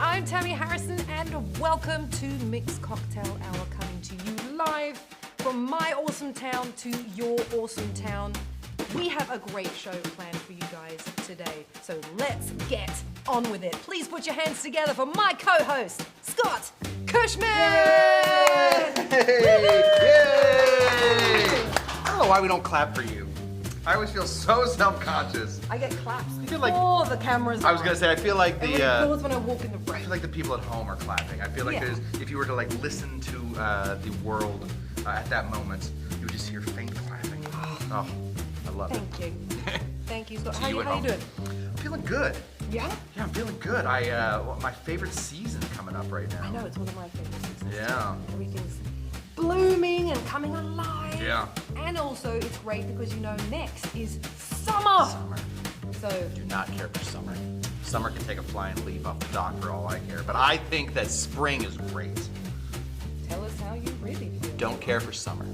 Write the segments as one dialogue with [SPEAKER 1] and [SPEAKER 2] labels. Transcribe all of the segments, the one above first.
[SPEAKER 1] I'm Tamee Harrison, and welcome to Mixed Cocktail Hour, coming to you live from my awesome town to your awesome town. We have a great show planned for you guys today, so let's get on with it. Please put your hands together for my co-host, Scott Cushman!
[SPEAKER 2] Yay! Yay! I don't know why we don't clap for you. I always feel so self-conscious.
[SPEAKER 1] I get claps
[SPEAKER 2] I feel
[SPEAKER 1] before
[SPEAKER 2] like,
[SPEAKER 1] the cameras.
[SPEAKER 2] I was gonna say, I feel like
[SPEAKER 1] the applause when I walk in the room.
[SPEAKER 2] I feel like the people at home are clapping. I feel like
[SPEAKER 1] Yeah.
[SPEAKER 2] if you were to like listen to the world at that moment, you would just hear faint clapping. Oh, I love it.
[SPEAKER 1] Thank you. Thank you, Scott.
[SPEAKER 2] To
[SPEAKER 1] How
[SPEAKER 2] you
[SPEAKER 1] you
[SPEAKER 2] at home.
[SPEAKER 1] doing?
[SPEAKER 2] I'm feeling good.
[SPEAKER 1] Yeah?
[SPEAKER 2] Yeah, I'm feeling good. My favorite season coming up right now.
[SPEAKER 1] I know, it's one of my favorite seasons.
[SPEAKER 2] Yeah.
[SPEAKER 1] Everything's blooming and coming alive.
[SPEAKER 2] Yeah.
[SPEAKER 1] And also, it's great because you know next is summer.
[SPEAKER 2] Summer.
[SPEAKER 1] So,
[SPEAKER 2] I do not care for summer. Summer can take a flying leap off the dock for all I care. But I think that spring is great.
[SPEAKER 1] tell us how you really feel.
[SPEAKER 2] Don't care for summer.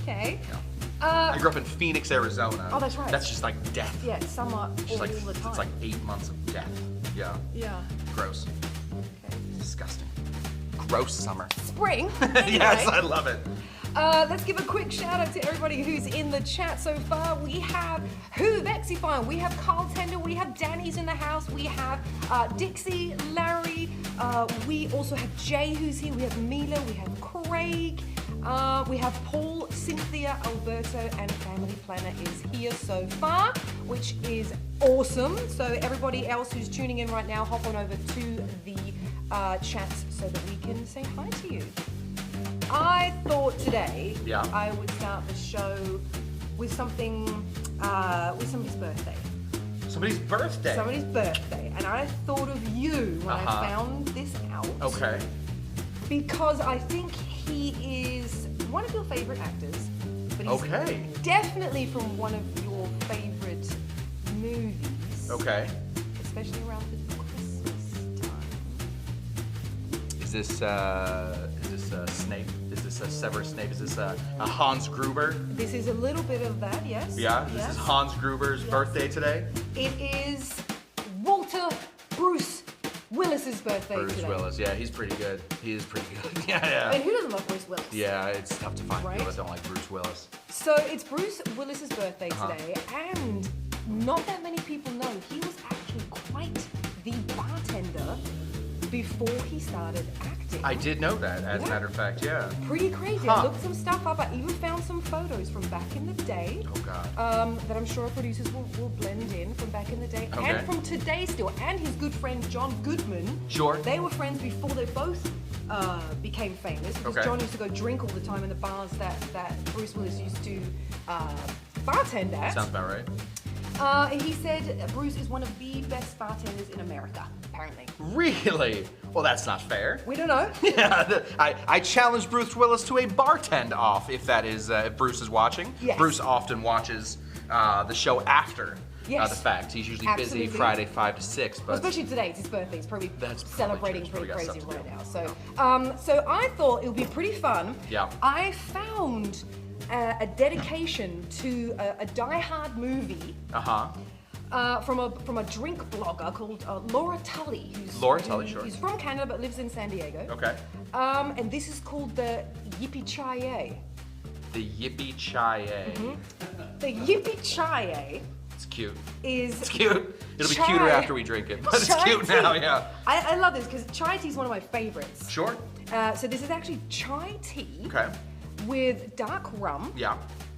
[SPEAKER 1] Okay.
[SPEAKER 2] No. I grew up in Phoenix, Arizona.
[SPEAKER 1] Oh, that's right.
[SPEAKER 2] That's just like death.
[SPEAKER 1] Yeah, summer
[SPEAKER 2] Just
[SPEAKER 1] all
[SPEAKER 2] like,
[SPEAKER 1] the time.
[SPEAKER 2] it's like 8 months of death. Yeah.
[SPEAKER 1] Yeah.
[SPEAKER 2] Gross.
[SPEAKER 1] Okay.
[SPEAKER 2] Disgusting. Gross summer.
[SPEAKER 1] Spring. Anyway,
[SPEAKER 2] Yes, I love it.
[SPEAKER 1] let's give a quick shout out to everybody who's in the chat so far. We have Who Vexifine, we have Bartender, we have Danny's in the house, we have Dixie, Larry, we also have Jay who's here, we have Mila, we have Craig, we have Paul, Cynthia, Alberto, and Family Planner is here so far, which is awesome. So everybody else who's tuning in right now, hop on over to the chats so that we can say hi to you. I thought today I would start the show with something, with somebody's birthday.
[SPEAKER 2] Somebody's birthday.
[SPEAKER 1] Somebody's birthday. And I thought of you when I found this out.
[SPEAKER 2] Okay.
[SPEAKER 1] Because I think he is one of your favorite actors. But he's definitely from one of your favorite movies.
[SPEAKER 2] Okay.
[SPEAKER 1] Especially around the Christmas time.
[SPEAKER 2] Is this Snape? Is this Severus Snape? Is this a Hans Gruber?
[SPEAKER 1] This is a little bit of that, yes.
[SPEAKER 2] Yeah, this is Hans Gruber's birthday today.
[SPEAKER 1] It is Walter Bruce Willis's birthday
[SPEAKER 2] Bruce
[SPEAKER 1] today.
[SPEAKER 2] Willis, yeah, he's pretty good. He is pretty good. Yeah.
[SPEAKER 1] I mean, who doesn't love Bruce Willis?
[SPEAKER 2] Yeah, it's tough to find
[SPEAKER 1] Right?
[SPEAKER 2] people that don't like Bruce Willis.
[SPEAKER 1] So it's Bruce Willis's birthday today, and not that many people know he was actually quite the bartender before he started acting.
[SPEAKER 2] I did know that, as a matter of fact, yeah.
[SPEAKER 1] Pretty crazy. I looked some stuff up. I even found some photos from back in the day.
[SPEAKER 2] Oh God.
[SPEAKER 1] That I'm sure our producers will blend in from back in the day
[SPEAKER 2] Okay.
[SPEAKER 1] and from today still. And his good friend John Goodman.
[SPEAKER 2] Sure.
[SPEAKER 1] They were friends before they both became famous. Because John used to go drink all the time in the bars that Bruce Willis used to bartend at.
[SPEAKER 2] Sounds about right.
[SPEAKER 1] And he said Bruce is one of the best bartenders in America, apparently.
[SPEAKER 2] Really? Well, that's not fair.
[SPEAKER 1] We don't know.
[SPEAKER 2] Yeah, I challenged Bruce Willis to a bartend off, if that is, if Bruce is watching.
[SPEAKER 1] Yes.
[SPEAKER 2] Bruce often watches the show after the fact. He's usually busy Friday 5 to 6. But
[SPEAKER 1] especially today, it's his birthday. He's probably celebrating
[SPEAKER 2] true.
[SPEAKER 1] pretty
[SPEAKER 2] He's
[SPEAKER 1] crazy
[SPEAKER 2] probably got
[SPEAKER 1] right
[SPEAKER 2] stuff
[SPEAKER 1] now. So I thought it would be pretty fun.
[SPEAKER 2] Yeah.
[SPEAKER 1] I found a dedication to a Die Hard movie. From a drink blogger called Laura Tully.
[SPEAKER 2] Laura Tully, sure.
[SPEAKER 1] He's from Canada but lives in San Diego.
[SPEAKER 2] Okay.
[SPEAKER 1] And this is called the Yippee-Chi-Yay.
[SPEAKER 2] The Yippee-Chi-Yay.
[SPEAKER 1] The Yippee-Chi-Yay.
[SPEAKER 2] It's cute.
[SPEAKER 1] It's
[SPEAKER 2] cute. It'll be
[SPEAKER 1] chai.
[SPEAKER 2] cuter after we drink it, but it's
[SPEAKER 1] Chai
[SPEAKER 2] cute
[SPEAKER 1] tea.
[SPEAKER 2] now, yeah.
[SPEAKER 1] I love this because chai tea is one of my favorites.
[SPEAKER 2] Sure.
[SPEAKER 1] So this is actually chai tea
[SPEAKER 2] Okay.
[SPEAKER 1] with dark rum
[SPEAKER 2] Yeah.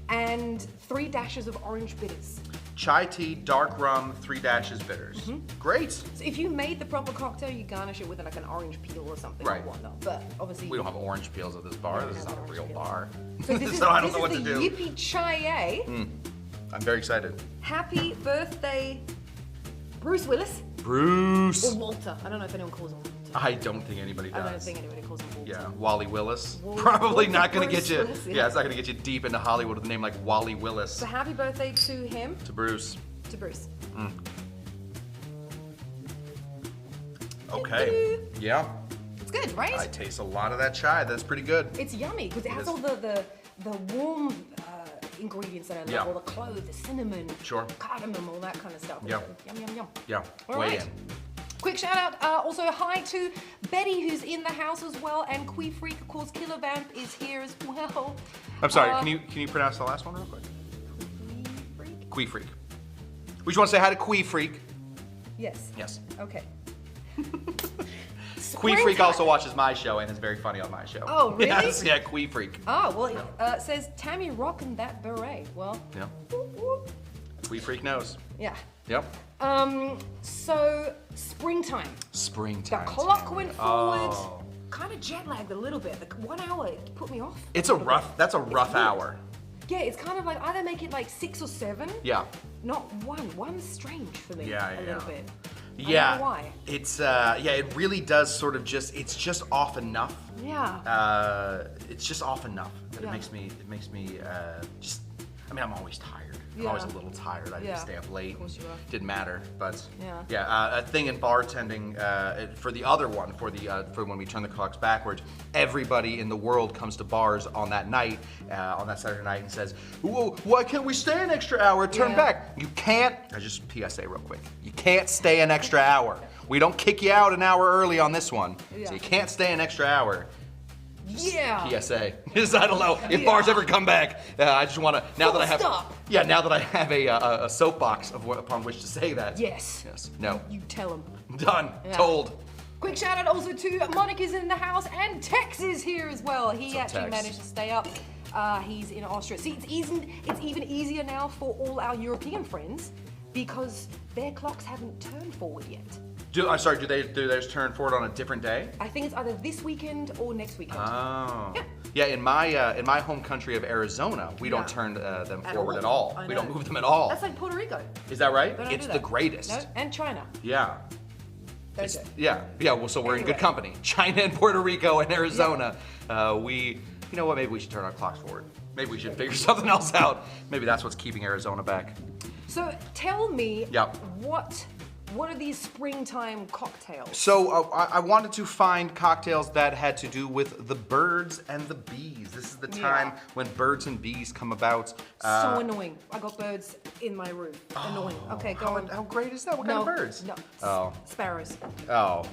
[SPEAKER 1] and 3 dashes of orange bitters.
[SPEAKER 2] Chai tea, dark rum, 3 dashes bitters. Great.
[SPEAKER 1] So if you made the proper cocktail, you garnish it with like an orange peel or something
[SPEAKER 2] Right.
[SPEAKER 1] or whatnot. But obviously
[SPEAKER 2] We don't have orange peels at this bar. This is not a real bar.
[SPEAKER 1] So this is,
[SPEAKER 2] so I don't know what to
[SPEAKER 1] the
[SPEAKER 2] do.
[SPEAKER 1] Yippee-Chi-Yay.
[SPEAKER 2] I'm very excited.
[SPEAKER 1] Happy birthday, Bruce Willis
[SPEAKER 2] Bruce.
[SPEAKER 1] or Walter. I don't know if anyone calls him Walter.
[SPEAKER 2] I don't think anybody does.
[SPEAKER 1] I don't think anybody calls him Walter.
[SPEAKER 2] Yeah, Wally Willis.
[SPEAKER 1] Walter
[SPEAKER 2] Probably not going to
[SPEAKER 1] Bruce
[SPEAKER 2] get you.
[SPEAKER 1] Willis,
[SPEAKER 2] Yeah, it's not going to get you deep into Hollywood with a name like Wally Willis.
[SPEAKER 1] So happy birthday to him,
[SPEAKER 2] To Bruce.
[SPEAKER 1] to Bruce.
[SPEAKER 2] Okay. Yeah.
[SPEAKER 1] It's good, right?
[SPEAKER 2] I taste a lot of that chai. That's pretty good.
[SPEAKER 1] It's yummy because it has
[SPEAKER 2] is.
[SPEAKER 1] all the warm ingredients that I love,
[SPEAKER 2] Yeah.
[SPEAKER 1] all the cloves, the cinnamon,
[SPEAKER 2] Sure.
[SPEAKER 1] cardamom, all that kind of stuff.
[SPEAKER 2] Yeah.
[SPEAKER 1] Yum, yum, yum.
[SPEAKER 2] Yeah.
[SPEAKER 1] All
[SPEAKER 2] Way
[SPEAKER 1] right.
[SPEAKER 2] in.
[SPEAKER 1] Quick shout out, also hi to Betty who's in the house as well, and Quee Freak, of course, Killer Vamp is here as well.
[SPEAKER 2] I'm sorry, can you pronounce the last one real quick? Quee Freak. We just want to say hi to Quee Freak.
[SPEAKER 1] Yes.
[SPEAKER 2] Yes.
[SPEAKER 1] Okay.
[SPEAKER 2] Quee Freak also watches my show and is very funny on my show.
[SPEAKER 1] Oh, really?
[SPEAKER 2] Yes, yeah, Quee Freak.
[SPEAKER 1] Oh, well, it says Tamee rocking that beret. Well,
[SPEAKER 2] Yeah.
[SPEAKER 1] whoop, whoop.
[SPEAKER 2] Quee Freak knows.
[SPEAKER 1] Yeah.
[SPEAKER 2] Yep.
[SPEAKER 1] So springtime.
[SPEAKER 2] Springtime.
[SPEAKER 1] The clock went forward.
[SPEAKER 2] Oh.
[SPEAKER 1] Kind of jet lagged a little bit. The 1 hour it put me off.
[SPEAKER 2] That's a rough hour.
[SPEAKER 1] Yeah, it's kind of like either make it like 6 or 7.
[SPEAKER 2] Yeah.
[SPEAKER 1] Not 1. One's strange for me.
[SPEAKER 2] Yeah,
[SPEAKER 1] a little bit.
[SPEAKER 2] Yeah.
[SPEAKER 1] I don't know why.
[SPEAKER 2] It's it really does sort of it's just off enough.
[SPEAKER 1] Yeah.
[SPEAKER 2] It's just off enough that
[SPEAKER 1] Yeah.
[SPEAKER 2] it makes me just. I mean, I'm always tired. I'm
[SPEAKER 1] Yeah.
[SPEAKER 2] always a little tired. I
[SPEAKER 1] Yeah.
[SPEAKER 2] stay up late.
[SPEAKER 1] Of course you are.
[SPEAKER 2] Didn't matter, but
[SPEAKER 1] Yeah.
[SPEAKER 2] a thing in bartending for the other one for when we turn the clocks backwards. Everybody in the world comes to bars on that night, on that Saturday night, and says, "Whoa, why can't we stay an extra hour? Turn back." You can't. I just PSA real quick. You can't stay an extra hour. We don't kick you out an hour early on this one, so you can't stay an extra hour.
[SPEAKER 1] Yeah.
[SPEAKER 2] PSA. Because I don't know if bars ever come back. I just want to now that I have now that I have a soapbox upon which to say that.
[SPEAKER 1] Yes.
[SPEAKER 2] Yes. No.
[SPEAKER 1] You tell them.
[SPEAKER 2] Done.
[SPEAKER 1] Yeah.
[SPEAKER 2] Told.
[SPEAKER 1] Quick shout out also to Monica's in the house, and Tex is here as well. He actually
[SPEAKER 2] Tex?
[SPEAKER 1] managed to stay up. He's in Austria. See, it's even easier now for all our European friends because their clocks haven't turned forward yet.
[SPEAKER 2] I'm sorry. Do they just turn forward on a different day?
[SPEAKER 1] I think it's either this weekend or next weekend.
[SPEAKER 2] Oh.
[SPEAKER 1] Yeah.
[SPEAKER 2] Yeah. In my home country of Arizona, we don't turn them forward at all.
[SPEAKER 1] I
[SPEAKER 2] We
[SPEAKER 1] know.
[SPEAKER 2] don't move them at all.
[SPEAKER 1] That's like Puerto Rico.
[SPEAKER 2] Is that right?
[SPEAKER 1] They don't
[SPEAKER 2] It's
[SPEAKER 1] do
[SPEAKER 2] the
[SPEAKER 1] that.
[SPEAKER 2] greatest.
[SPEAKER 1] No, and China.
[SPEAKER 2] Yeah.
[SPEAKER 1] Don't do.
[SPEAKER 2] Yeah. Well, so we're in good
[SPEAKER 1] Anyway.
[SPEAKER 2] company. China and Puerto Rico and Arizona. You know what? Maybe we should turn our clocks forward. Maybe we should figure something else out. Maybe that's what's keeping Arizona back.
[SPEAKER 1] So tell me,
[SPEAKER 2] Yep.
[SPEAKER 1] what are these springtime cocktails?
[SPEAKER 2] So I wanted to find cocktails that had to do with the birds and the bees. This is the time when birds and bees come about.
[SPEAKER 1] So annoying. I got birds in my room. Annoying. Okay, go on.
[SPEAKER 2] How great is that? What kind of birds?
[SPEAKER 1] No.
[SPEAKER 2] Oh.
[SPEAKER 1] Sparrows.
[SPEAKER 2] Oh,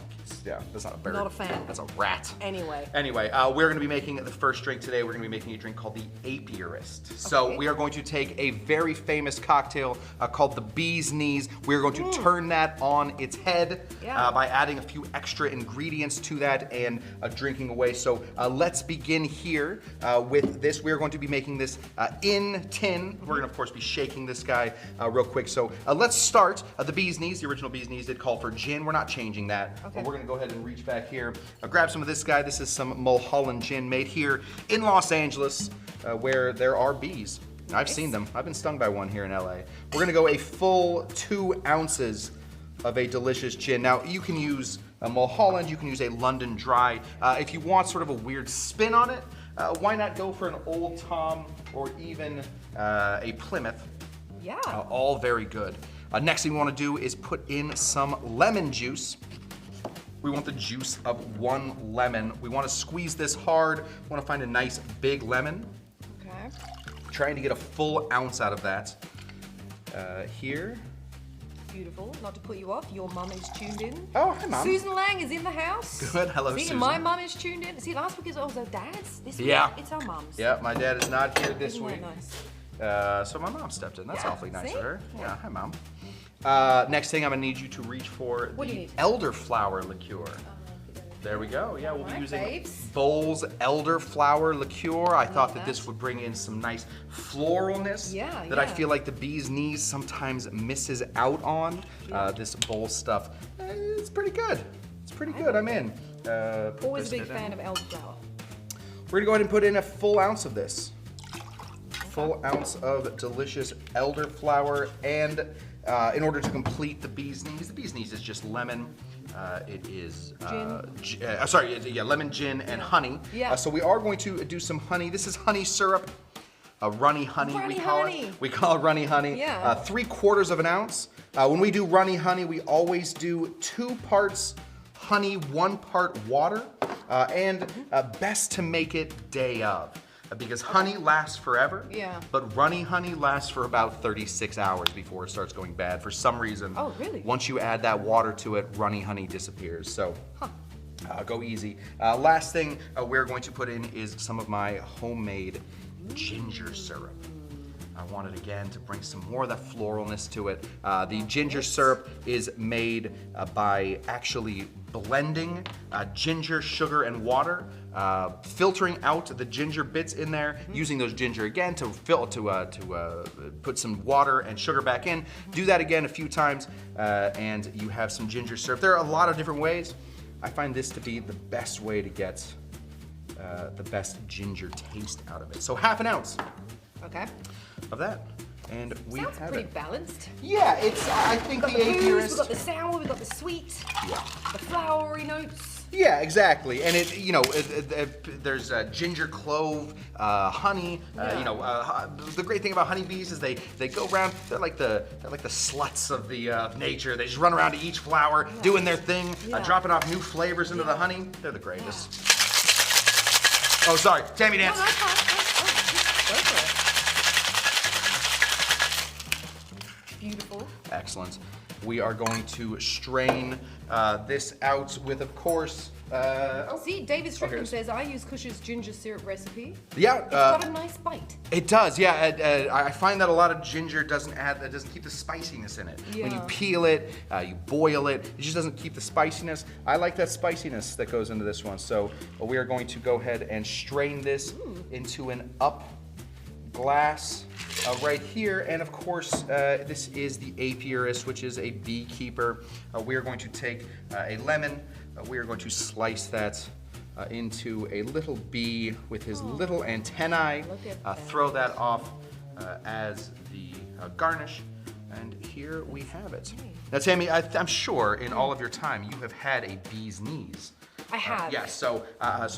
[SPEAKER 2] yeah, that's not a bird.
[SPEAKER 1] Not a fan.
[SPEAKER 2] That's a rat.
[SPEAKER 1] Anyway.
[SPEAKER 2] Anyway, we're going to be making the first drink today. We're going to be making a drink called the Apiarist. So we are going to take a very famous cocktail called the Bee's Knees. We're going to turn that on its head by adding a few extra ingredients to that and drinking away. So let's begin here with this. We're going to be making this in tin. We're going to, of course, be shaking this guy real quick. So let's start. The Bee's Knees, the original Bee's Knees, did call for gin. We're not changing that.
[SPEAKER 1] Okay.
[SPEAKER 2] But we're going to go ahead and reach back here. Grab some of this guy. This is some Mulholland gin made here in Los Angeles where there are bees. I've seen them. I've been stung by one here in LA. We're going to go a full 2 ounces of a delicious gin. Now, you can use a Mulholland, you can use a London Dry. If you want sort of a weird spin on it, why not go for an Old Tom or even a Plymouth?
[SPEAKER 1] Yeah.
[SPEAKER 2] All very good. Next thing we want to do is put in some lemon juice. We want the juice of 1 lemon. We want to squeeze this hard. We want to find a nice big lemon.
[SPEAKER 1] Okay.
[SPEAKER 2] Trying to get a full ounce out of that. Here.
[SPEAKER 1] Beautiful. Not to put you off, your mum is tuned in.
[SPEAKER 2] Oh, hi, Mum.
[SPEAKER 1] Susan Lang is in the house.
[SPEAKER 2] Good. Hello,
[SPEAKER 1] See,
[SPEAKER 2] Susan.
[SPEAKER 1] my mum is tuned in. See, last week is also Dad's. This week, it's our mums.
[SPEAKER 2] Yeah, my dad is not here this
[SPEAKER 1] Isn't
[SPEAKER 2] week.
[SPEAKER 1] that nice?
[SPEAKER 2] So my mom stepped in. That's
[SPEAKER 1] Yeah,
[SPEAKER 2] awfully nice
[SPEAKER 1] see?
[SPEAKER 2] of her.
[SPEAKER 1] Yeah.
[SPEAKER 2] Yeah, hi, Mom. Next thing I'm going to need you to reach for
[SPEAKER 1] What do you
[SPEAKER 2] the
[SPEAKER 1] need?
[SPEAKER 2] Elderflower Liqueur. There we go. Yeah, we'll be
[SPEAKER 1] Alright,
[SPEAKER 2] using
[SPEAKER 1] babes.
[SPEAKER 2] Bowl's Elderflower Liqueur. I thought that
[SPEAKER 1] that.
[SPEAKER 2] this would bring in some nice floralness that I
[SPEAKER 1] yeah.
[SPEAKER 2] feel like the Bee's Knees sometimes misses out on. This Bowl stuff, it's pretty good. It's pretty good. I'm in. Put
[SPEAKER 1] Always a
[SPEAKER 2] this
[SPEAKER 1] big
[SPEAKER 2] down.
[SPEAKER 1] fan of elderflower.
[SPEAKER 2] We're gonna go ahead and put in a full ounce of this. Full ounce of delicious elderflower, and in order to complete the Bee's Knees is just lemon. It is lemon, gin, and honey.
[SPEAKER 1] Yeah.
[SPEAKER 2] So we are going to do some honey. This is honey syrup, runny honey.
[SPEAKER 1] Runny
[SPEAKER 2] we call
[SPEAKER 1] honey.
[SPEAKER 2] it. We call it runny honey.
[SPEAKER 1] Yeah.
[SPEAKER 2] 3/4 of an ounce. When we do runny honey, we always do 2 parts honey, 1 part water, and best to make it day of. because honey lasts forever.
[SPEAKER 1] Yeah.
[SPEAKER 2] But runny honey lasts for about 36 hours before it starts going bad. For some reason,
[SPEAKER 1] Oh, really?
[SPEAKER 2] once you add that water to it, runny honey disappears. So go easy. Last thing we're going to put in is some of my homemade ginger syrup. I wanted again to bring some more of that floralness to it. The ginger syrup is made by actually blending ginger, sugar, and water, filtering out the ginger bits in there, using those ginger again to put some water and sugar back in. Do that again a few times, and you have some ginger syrup. There are a lot of different ways. I find this to be the best way to get the best ginger taste out of it. So half an ounce.
[SPEAKER 1] Okay.
[SPEAKER 2] Of that, and we
[SPEAKER 1] Sounds
[SPEAKER 2] have
[SPEAKER 1] pretty
[SPEAKER 2] it.
[SPEAKER 1] balanced.
[SPEAKER 2] Yeah, it's. I think
[SPEAKER 1] We've
[SPEAKER 2] the
[SPEAKER 1] got the booze,
[SPEAKER 2] Apiarist.
[SPEAKER 1] we've got the sour, we've got the sweet,
[SPEAKER 2] Yeah.
[SPEAKER 1] the flowery notes.
[SPEAKER 2] Yeah, exactly. And it, there's ginger, clove, honey. The great thing about honeybees is they go around. They're like the sluts of the nature. They just run around to each flower, doing their thing, dropping off new flavors into the honey. They're the greatest. Oh, sorry, Tamee dance.
[SPEAKER 1] No, that's fine. Go for it. Beautiful.
[SPEAKER 2] Excellent. We are going to strain this out with, of course.
[SPEAKER 1] See, David Strickland
[SPEAKER 2] here's-
[SPEAKER 1] says I use Cush's ginger syrup recipe.
[SPEAKER 2] Yeah.
[SPEAKER 1] It's got a nice bite.
[SPEAKER 2] It does, yeah. I find that a lot of ginger doesn't keep the spiciness in it. When you
[SPEAKER 1] Yeah.
[SPEAKER 2] peel it, you boil it, it just doesn't keep the spiciness. I like that spiciness that goes into this one. So we are going to go ahead and strain this into an up glass right here. And of course, this is the Apiarist, which is a beekeeper. We are going to take a lemon. We are going to slice that into a little bee with his little antennae.
[SPEAKER 1] Look at that.
[SPEAKER 2] Throw that off as the garnish. And here we have it. Now, Tamee, I'm sure in all of your time you have had a bee's knees.
[SPEAKER 1] I have.
[SPEAKER 2] Yeah, so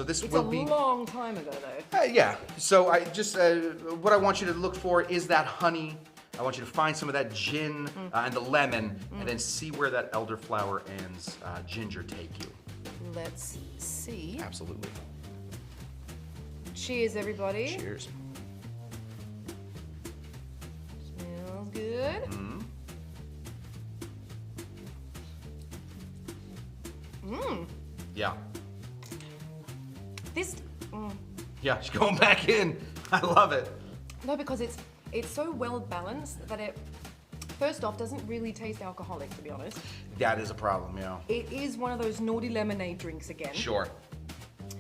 [SPEAKER 2] this
[SPEAKER 1] It's
[SPEAKER 2] will
[SPEAKER 1] a
[SPEAKER 2] be.
[SPEAKER 1] long time ago, though.
[SPEAKER 2] Yeah, so I just, what I want you to look for is that honey. I want you to find some of that gin and the lemon, and then see where that elderflower and ginger take you.
[SPEAKER 1] Let's see.
[SPEAKER 2] Absolutely.
[SPEAKER 1] Cheers, everybody.
[SPEAKER 2] Cheers.
[SPEAKER 1] Smells good.
[SPEAKER 2] Yeah.
[SPEAKER 1] This.
[SPEAKER 2] Yeah, she's going back in. I love it.
[SPEAKER 1] No, because it's so well balanced that it, first off, doesn't really taste alcoholic, to be honest.
[SPEAKER 2] That is a problem, yeah.
[SPEAKER 1] It is one of those naughty lemonade drinks again.
[SPEAKER 2] Sure.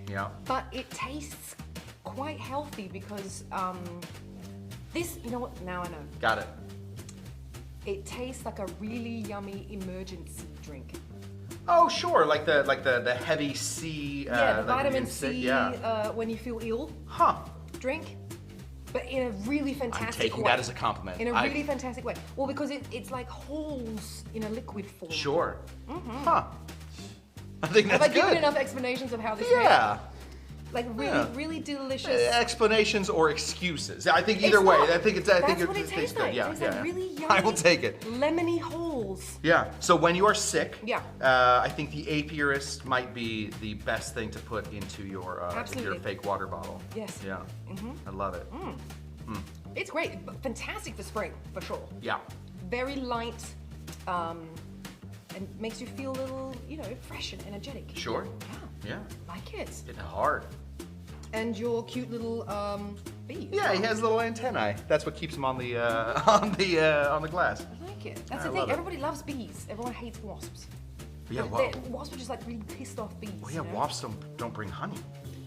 [SPEAKER 2] Yeah.
[SPEAKER 1] But it tastes quite healthy because this, you know what? Now I know.
[SPEAKER 2] Got it.
[SPEAKER 1] It tastes like a really yummy emergency drink.
[SPEAKER 2] Oh, sure, like the heavy C.
[SPEAKER 1] Yeah, the
[SPEAKER 2] like
[SPEAKER 1] vitamin
[SPEAKER 2] insect-
[SPEAKER 1] C
[SPEAKER 2] Yeah.
[SPEAKER 1] when you feel ill
[SPEAKER 2] Huh.
[SPEAKER 1] drink, but in a really
[SPEAKER 2] I'm
[SPEAKER 1] fantastic
[SPEAKER 2] taking
[SPEAKER 1] way.
[SPEAKER 2] that as a compliment.
[SPEAKER 1] In a really fantastic way. Well, because it's like holes in a liquid form.
[SPEAKER 2] Sure. Huh. I think
[SPEAKER 1] Have
[SPEAKER 2] that's
[SPEAKER 1] I given
[SPEAKER 2] good.
[SPEAKER 1] enough explanations of how this
[SPEAKER 2] Yeah.
[SPEAKER 1] tastes? Like really,
[SPEAKER 2] Yeah.
[SPEAKER 1] really delicious.
[SPEAKER 2] Explanations or excuses. I think
[SPEAKER 1] It's
[SPEAKER 2] either way.
[SPEAKER 1] not.
[SPEAKER 2] I think
[SPEAKER 1] That's
[SPEAKER 2] it
[SPEAKER 1] what it
[SPEAKER 2] tastes
[SPEAKER 1] tastes
[SPEAKER 2] good.
[SPEAKER 1] like.
[SPEAKER 2] Yeah,
[SPEAKER 1] It tastes
[SPEAKER 2] yeah.
[SPEAKER 1] like really yummy.
[SPEAKER 2] I will take it.
[SPEAKER 1] Lemony holes.
[SPEAKER 2] Yeah. So when you are sick,
[SPEAKER 1] Yeah.
[SPEAKER 2] I think the Apiarist might be the best thing to put into your
[SPEAKER 1] Absolutely.
[SPEAKER 2] fake water bottle.
[SPEAKER 1] Yes.
[SPEAKER 2] Yeah. I love it.
[SPEAKER 1] It's great, but fantastic for spring, for sure.
[SPEAKER 2] Yeah.
[SPEAKER 1] Very light, and makes you feel a little, fresh and energetic.
[SPEAKER 2] Sure.
[SPEAKER 1] Yeah,
[SPEAKER 2] Yeah.
[SPEAKER 1] like it.
[SPEAKER 2] It's hard.
[SPEAKER 1] And your cute little bee.
[SPEAKER 2] Yeah, he has little antennae. That's what keeps him on the on the glass.
[SPEAKER 1] I like it. That's
[SPEAKER 2] I
[SPEAKER 1] the
[SPEAKER 2] love
[SPEAKER 1] thing.
[SPEAKER 2] it.
[SPEAKER 1] Everybody loves bees. Everyone hates wasps.
[SPEAKER 2] Yeah,
[SPEAKER 1] But wasps are just like really pissed off bees.
[SPEAKER 2] Well, yeah,
[SPEAKER 1] you know?
[SPEAKER 2] wasps don't bring honey.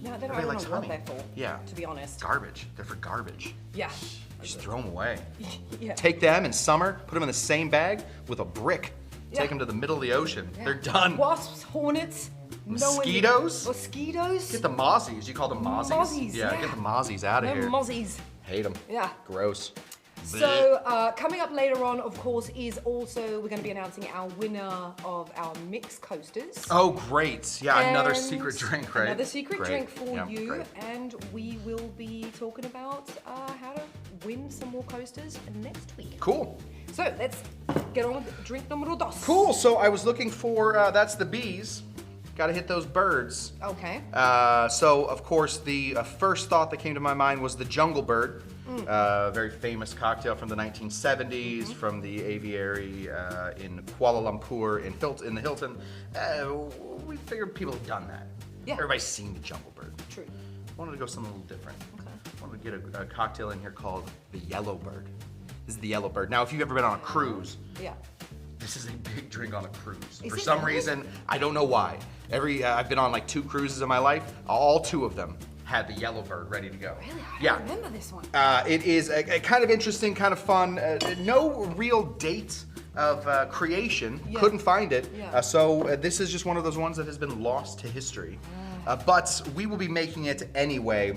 [SPEAKER 1] No, they don't,
[SPEAKER 2] Nobody
[SPEAKER 1] I don't
[SPEAKER 2] likes
[SPEAKER 1] know what
[SPEAKER 2] honey.
[SPEAKER 1] they're for.
[SPEAKER 2] Yeah.
[SPEAKER 1] To be honest.
[SPEAKER 2] Garbage. They're for garbage.
[SPEAKER 1] Yeah.
[SPEAKER 2] Just throw them away.
[SPEAKER 1] Yeah.
[SPEAKER 2] Take them in summer, put them in the same bag with a brick.
[SPEAKER 1] Yeah.
[SPEAKER 2] Take them to the middle of the ocean.
[SPEAKER 1] Yeah.
[SPEAKER 2] They're done.
[SPEAKER 1] Wasps, hornets.
[SPEAKER 2] Mosquitoes?
[SPEAKER 1] Mosquitoes.
[SPEAKER 2] Get the mozzies. You call them mozzies?
[SPEAKER 1] Mozzies,
[SPEAKER 2] Yeah,
[SPEAKER 1] yeah.
[SPEAKER 2] get the mozzies out of
[SPEAKER 1] No
[SPEAKER 2] here.
[SPEAKER 1] mozzies.
[SPEAKER 2] Hate them.
[SPEAKER 1] Yeah.
[SPEAKER 2] Gross.
[SPEAKER 1] So coming up later on, of course, is also we're going to be announcing our winner of our mix coasters.
[SPEAKER 2] Oh, great. Yeah, another
[SPEAKER 1] And
[SPEAKER 2] secret drink, right?
[SPEAKER 1] Another secret
[SPEAKER 2] Great.
[SPEAKER 1] drink for
[SPEAKER 2] Yeah,
[SPEAKER 1] you,
[SPEAKER 2] great.
[SPEAKER 1] and we will be talking about how to win some more coasters next week.
[SPEAKER 2] Cool.
[SPEAKER 1] So let's get on with drink numero dos.
[SPEAKER 2] Cool. So I was looking for, that's the bees. Gotta hit those birds.
[SPEAKER 1] Okay.
[SPEAKER 2] So, of course, the first thought that came to my mind was the Jungle Bird. Very famous cocktail from the 1970s, from the aviary in Kuala Lumpur in the Hilton. We figured people have done that.
[SPEAKER 1] Yeah.
[SPEAKER 2] Everybody's seen the Jungle Bird.
[SPEAKER 1] True.
[SPEAKER 2] Wanted to go something a little different.
[SPEAKER 1] Okay.
[SPEAKER 2] Wanted to get a cocktail in here called the Yellow Bird. This is the Yellow Bird. Now, if you've ever been on a cruise,
[SPEAKER 1] Yeah.
[SPEAKER 2] this is a big drink on a cruise.
[SPEAKER 1] Is
[SPEAKER 2] For
[SPEAKER 1] it
[SPEAKER 2] some
[SPEAKER 1] really?
[SPEAKER 2] reason, I don't know why. I've been on like 2 cruises in my life. All 2 of them had the Yellow Bird ready to go.
[SPEAKER 1] Really? I
[SPEAKER 2] Yeah.
[SPEAKER 1] don't remember this one.
[SPEAKER 2] It is a kind of interesting, kind of fun. No real date of creation.
[SPEAKER 1] Yeah.
[SPEAKER 2] Couldn't find it.
[SPEAKER 1] Yeah.
[SPEAKER 2] So this is just one of those ones that has been lost to history. But we will be making it anyway.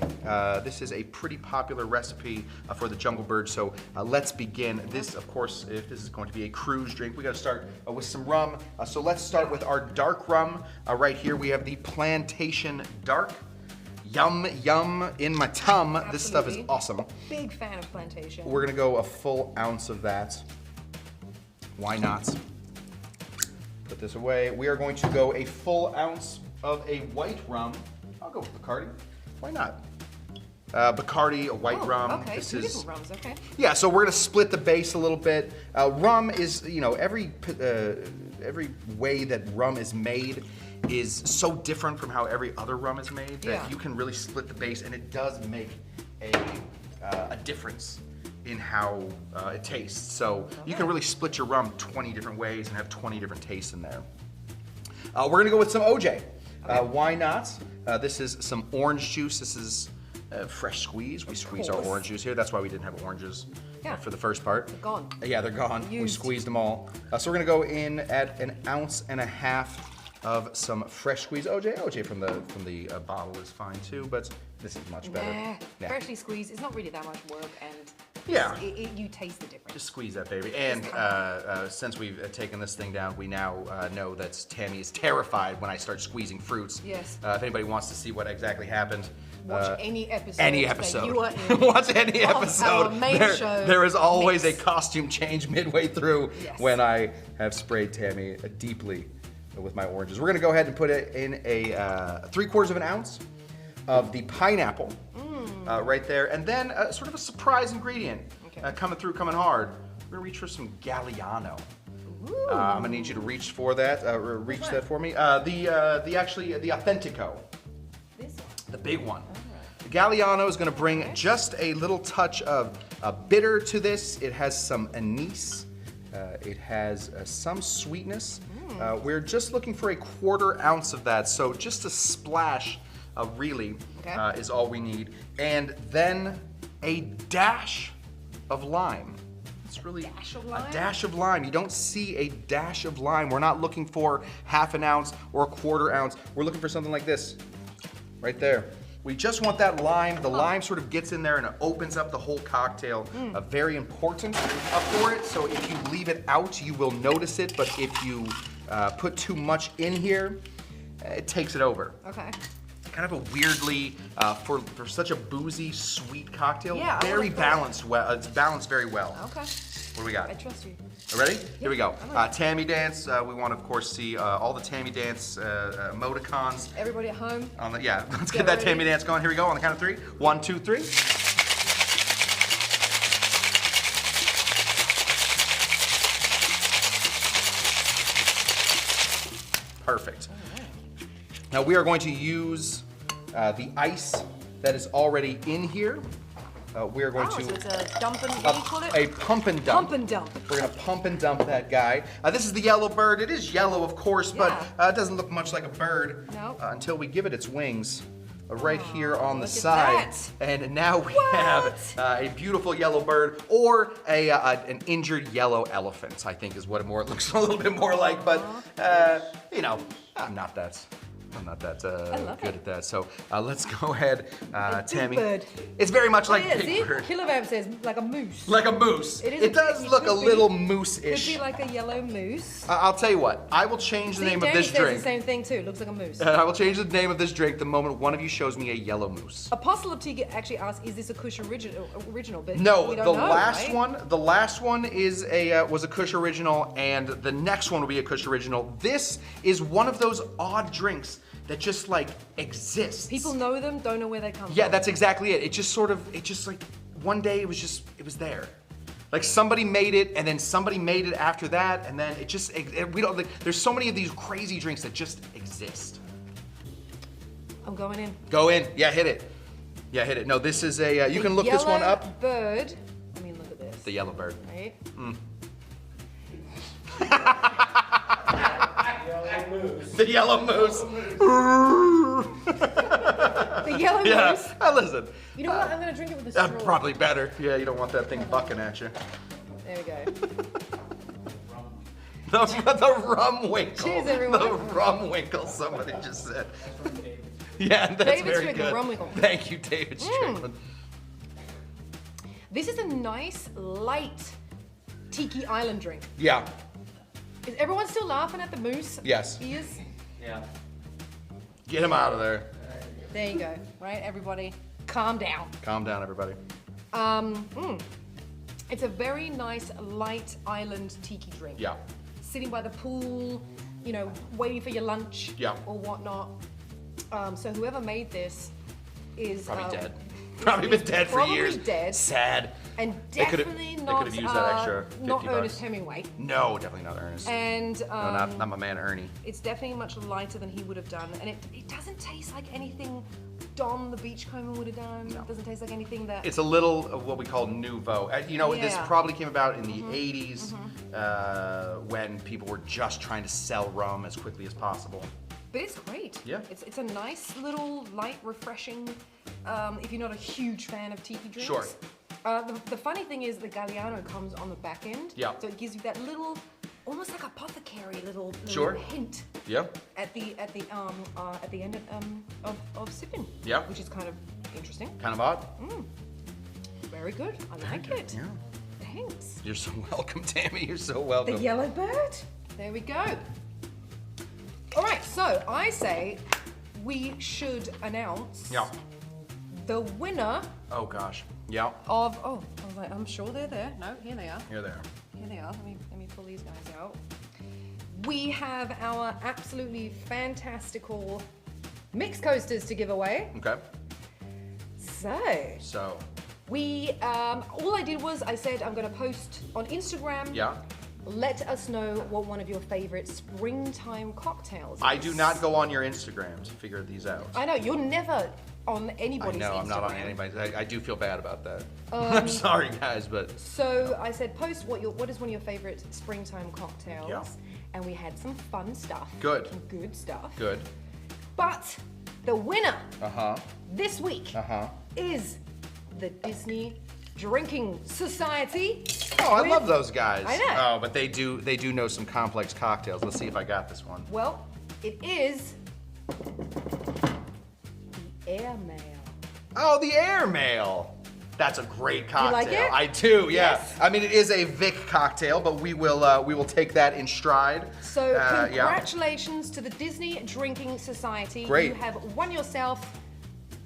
[SPEAKER 2] This is a pretty popular recipe for the Jungle Bird, so let's begin. This, of course, if this is going to be a cruise drink, we gotta start with some rum. So let's start with our dark rum. Right here we have the Plantation Dark. Yum, yum in my tum. This stuff is
[SPEAKER 1] Absolutely.
[SPEAKER 2] awesome.
[SPEAKER 1] Big fan of Plantation.
[SPEAKER 2] We're gonna go a full ounce of that. Why not? Put this away. We are going to go a full ounce of a white rum. I'll go with Bacardi. Why not? Bacardi, a white rum.
[SPEAKER 1] Okay,
[SPEAKER 2] This
[SPEAKER 1] 2
[SPEAKER 2] is
[SPEAKER 1] different rums, okay.
[SPEAKER 2] yeah. So we're gonna split the base a little bit. Rum is, every way that rum is made is so different from how every other rum is made that
[SPEAKER 1] Yeah.
[SPEAKER 2] you can really split the base, and it does make a difference in how it tastes. So you can really split your rum 20 different ways and have 20 different tastes in there. We're gonna go with some OJ. Why not? This is some orange juice. This is fresh squeeze. We squeeze our
[SPEAKER 1] course.
[SPEAKER 2] orange juice here. That's why we didn't have oranges for the first part.
[SPEAKER 1] They're gone.
[SPEAKER 2] Yeah, they're gone. We
[SPEAKER 1] Used.
[SPEAKER 2] squeezed them all. So we're gonna go in at 1.5 ounces of some fresh squeezed OJ. OJ from the bottle is fine too, but this is much better.
[SPEAKER 1] Yeah. Freshly squeezed. It's not really that much work, and
[SPEAKER 2] Yeah.
[SPEAKER 1] you taste the difference.
[SPEAKER 2] Just squeeze that baby. And since we've taken this thing down, we now know that Tamee is terrified when I start squeezing fruits.
[SPEAKER 1] Yes.
[SPEAKER 2] If anybody wants to see what exactly happened,
[SPEAKER 1] Watch any episode.
[SPEAKER 2] any
[SPEAKER 1] that
[SPEAKER 2] episode.
[SPEAKER 1] You are in.
[SPEAKER 2] Watch any
[SPEAKER 1] Of
[SPEAKER 2] episode.
[SPEAKER 1] our main show,
[SPEAKER 2] there is always
[SPEAKER 1] Mix.
[SPEAKER 2] a costume change midway through
[SPEAKER 1] Yes.
[SPEAKER 2] when I have sprayed Tamee deeply with my oranges. We're gonna go ahead and put it in a 3/4 ounce of the pineapple right there, and then sort of a surprise ingredient coming hard. We're gonna reach for some Galliano. I'm gonna need you to reach for that. Reach that for me. The Authentico.
[SPEAKER 1] This one.
[SPEAKER 2] The big one. The Galliano is going to bring just a little touch of bitter to this. It has some anise. It has some sweetness. We're just looking for a 1/4 ounce of that, so just a splash really is all we need. And then a dash of lime. It's really
[SPEAKER 1] Dash of lime?
[SPEAKER 2] a dash of lime. You don't see a dash of lime. We're not looking for 1/2 ounce or a 1/4 ounce. We're looking for something like this, right there. We just want that lime. The lime sort of gets in there and it opens up the whole cocktail. Very important for it. So if you leave it out, you will notice it. But if you put too much in here, it takes it over.
[SPEAKER 1] Okay.
[SPEAKER 2] Kind of a weirdly, for such a boozy, sweet cocktail,
[SPEAKER 1] Yeah, I
[SPEAKER 2] very
[SPEAKER 1] would've thought.
[SPEAKER 2] balanced. Well, it's balanced very well.
[SPEAKER 1] Okay.
[SPEAKER 2] What do we got?
[SPEAKER 1] I trust you.
[SPEAKER 2] Ready? Here we go.
[SPEAKER 1] I'm ready.
[SPEAKER 2] Tamee dance. We want to, of course, see all the Tamee dance emoticons.
[SPEAKER 1] Everybody at home.
[SPEAKER 2] Let's
[SPEAKER 1] Get
[SPEAKER 2] get that
[SPEAKER 1] ready.
[SPEAKER 2] Tamee dance going. Here we go on the count of 3. 1, 2, 3. Perfect. Now we are going to use the ice that is already in here. We are going
[SPEAKER 1] So
[SPEAKER 2] to
[SPEAKER 1] it's a dump and what do you call it?
[SPEAKER 2] a pump and dump.
[SPEAKER 1] Pump and dump.
[SPEAKER 2] We're gonna pump and dump that guy. This is the yellow bird. It is yellow, of course, but it doesn't look much like a bird
[SPEAKER 1] No.
[SPEAKER 2] until we give it its wings. Right here on the
[SPEAKER 1] look at
[SPEAKER 2] side,
[SPEAKER 1] that.
[SPEAKER 2] and now we
[SPEAKER 1] What?
[SPEAKER 2] have a beautiful yellow bird, or an injured yellow elephant. I think is what it looks a little bit more like. But I'm not that I'm not that
[SPEAKER 1] love
[SPEAKER 2] good
[SPEAKER 1] it.
[SPEAKER 2] at that. So let's go ahead, Tamee.
[SPEAKER 1] bird.
[SPEAKER 2] It's very much like
[SPEAKER 1] Yeah,
[SPEAKER 2] Big
[SPEAKER 1] see?
[SPEAKER 2] Bird.
[SPEAKER 1] Kilobam says like a moose.
[SPEAKER 2] Like a moose.
[SPEAKER 1] It is
[SPEAKER 2] It does
[SPEAKER 1] it
[SPEAKER 2] look a
[SPEAKER 1] could be-
[SPEAKER 2] little
[SPEAKER 1] Could
[SPEAKER 2] moose-ish.
[SPEAKER 1] be like a yellow moose.
[SPEAKER 2] I'll tell you what. I will change the
[SPEAKER 1] See,
[SPEAKER 2] name
[SPEAKER 1] Danny
[SPEAKER 2] of this
[SPEAKER 1] says
[SPEAKER 2] drink.
[SPEAKER 1] the same thing too. Looks like a moose.
[SPEAKER 2] I will change the name of this drink the moment one of you shows me a yellow moose.
[SPEAKER 1] Apostle of Tea actually asked, "Is this a Kush original?" But
[SPEAKER 2] No,
[SPEAKER 1] we
[SPEAKER 2] the
[SPEAKER 1] don't know,
[SPEAKER 2] last
[SPEAKER 1] right?
[SPEAKER 2] one. The last one is was a Kush original, and the next one will be a Kush original. This is one of those odd drinks that just like exists.
[SPEAKER 1] People know them, don't know where they come from.
[SPEAKER 2] Yeah, that's exactly it. It just like one day it was there. Like somebody made it, and then somebody made it after that, and then we don't like. There's so many of these crazy drinks that just exist.
[SPEAKER 1] I'm going in.
[SPEAKER 2] Go in, yeah, hit it. Yeah, hit it. No, this is a. You can look this one up.
[SPEAKER 1] Yellow bird. I mean, look at this.
[SPEAKER 2] The yellow bird.
[SPEAKER 1] Right?
[SPEAKER 2] The yellow moose.
[SPEAKER 1] The yellow
[SPEAKER 2] Yeah,
[SPEAKER 1] moose.
[SPEAKER 2] listen.
[SPEAKER 1] You know what? I'm gonna drink it with a straw.
[SPEAKER 2] Probably better. Yeah, you don't want that thing bucking at you.
[SPEAKER 1] There we go.
[SPEAKER 2] The rum winkle.
[SPEAKER 1] Cheers, everyone.
[SPEAKER 2] The rum winkle, somebody just said. Yeah, that's
[SPEAKER 1] David
[SPEAKER 2] very
[SPEAKER 1] Strickland,
[SPEAKER 2] good.
[SPEAKER 1] rum winkle.
[SPEAKER 2] Thank you, David Strickland.
[SPEAKER 1] This is a nice, light Tiki Island drink.
[SPEAKER 2] Yeah.
[SPEAKER 1] Is everyone still laughing at the moose?
[SPEAKER 2] Yes.
[SPEAKER 1] Ears?
[SPEAKER 3] Yeah.
[SPEAKER 2] Get him out of there.
[SPEAKER 1] There you go. Right, everybody, calm down.
[SPEAKER 2] Calm down, everybody.
[SPEAKER 1] It's a very nice, light island tiki drink.
[SPEAKER 2] Yeah.
[SPEAKER 1] Sitting by the pool, you know, waiting for your lunch
[SPEAKER 2] Yeah.
[SPEAKER 1] or whatnot. So whoever made this is
[SPEAKER 2] Probably dead. Probably been dead for
[SPEAKER 1] probably
[SPEAKER 2] years.
[SPEAKER 1] dead.
[SPEAKER 2] Sad.
[SPEAKER 1] And
[SPEAKER 2] They could've-
[SPEAKER 1] definitely
[SPEAKER 2] they
[SPEAKER 1] not,
[SPEAKER 2] could've used that extra
[SPEAKER 1] not
[SPEAKER 2] 50 bucks.
[SPEAKER 1] Ernest Hemingway.
[SPEAKER 2] No, definitely not Ernest.
[SPEAKER 1] And
[SPEAKER 2] no, not my man Ernie.
[SPEAKER 1] it's definitely much lighter than he would have done. And it doesn't taste like anything Don the Beachcomber would have done.
[SPEAKER 2] No.
[SPEAKER 1] It doesn't taste like anything that...
[SPEAKER 2] It's a little of what we call nouveau. You know, this
[SPEAKER 1] Yeah.
[SPEAKER 2] probably came about in the 80s when people were just trying to sell rum as quickly as possible.
[SPEAKER 1] But it's great.
[SPEAKER 2] Yeah.
[SPEAKER 1] It's a nice little light, refreshing, if you're not a huge fan of tiki drinks.
[SPEAKER 2] Sure.
[SPEAKER 1] The funny thing is the Galliano comes on the back end.
[SPEAKER 2] Yeah.
[SPEAKER 1] So it gives you that little, almost like apothecary little
[SPEAKER 2] Sure.
[SPEAKER 1] hint
[SPEAKER 2] Yeah.
[SPEAKER 1] at the end of sipping.
[SPEAKER 2] Yeah.
[SPEAKER 1] Which is kind of interesting.
[SPEAKER 2] Kind of odd.
[SPEAKER 1] Very good. I like it.
[SPEAKER 2] Yeah.
[SPEAKER 1] Thanks.
[SPEAKER 2] You're so welcome, Tamee. You're so welcome.
[SPEAKER 1] The yellow bird. There we go. All right, so I say we should announce
[SPEAKER 2] Yeah.
[SPEAKER 1] the winner
[SPEAKER 2] Oh gosh. Yeah.
[SPEAKER 1] of, I was like, I'm sure they're there. No, here they are.
[SPEAKER 2] You're there.
[SPEAKER 1] Here they are. Let me pull these guys out. We have our absolutely fantastical mix coasters to give away.
[SPEAKER 2] Okay.
[SPEAKER 1] So we, all I did was I said I'm going to post on Instagram.
[SPEAKER 2] Yeah.
[SPEAKER 1] Let us know what one of your favorite springtime cocktails is.
[SPEAKER 2] I do not go on your Instagram to figure these out.
[SPEAKER 1] I know, you're never on
[SPEAKER 2] I
[SPEAKER 1] anybody's
[SPEAKER 2] know,
[SPEAKER 1] Instagram.
[SPEAKER 2] I'm not on anybody's. I do feel bad about that. I'm sorry, guys, but
[SPEAKER 1] So I said, post what is one of your favorite springtime cocktails.
[SPEAKER 2] Yeah.
[SPEAKER 1] And we had some fun stuff.
[SPEAKER 2] Good.
[SPEAKER 1] Some good stuff.
[SPEAKER 2] good.
[SPEAKER 1] But the winner
[SPEAKER 2] Uh-huh.
[SPEAKER 1] this week
[SPEAKER 2] Uh-huh.
[SPEAKER 1] is the Disney Drinking Society.
[SPEAKER 2] Oh, I
[SPEAKER 1] with-
[SPEAKER 2] love those guys.
[SPEAKER 1] I know.
[SPEAKER 2] Oh, but they do know some complex cocktails. Let's see if I got this one.
[SPEAKER 1] Well, it is the Airmail.
[SPEAKER 2] Oh, the airmail. That's a great cocktail.
[SPEAKER 1] like it?
[SPEAKER 2] I do, yeah.
[SPEAKER 1] Yes.
[SPEAKER 2] I mean, it is a Vic cocktail, but we will take that in stride.
[SPEAKER 1] So
[SPEAKER 2] Yeah.
[SPEAKER 1] congratulations to the Disney Drinking Society.
[SPEAKER 2] Great.
[SPEAKER 1] You have won yourself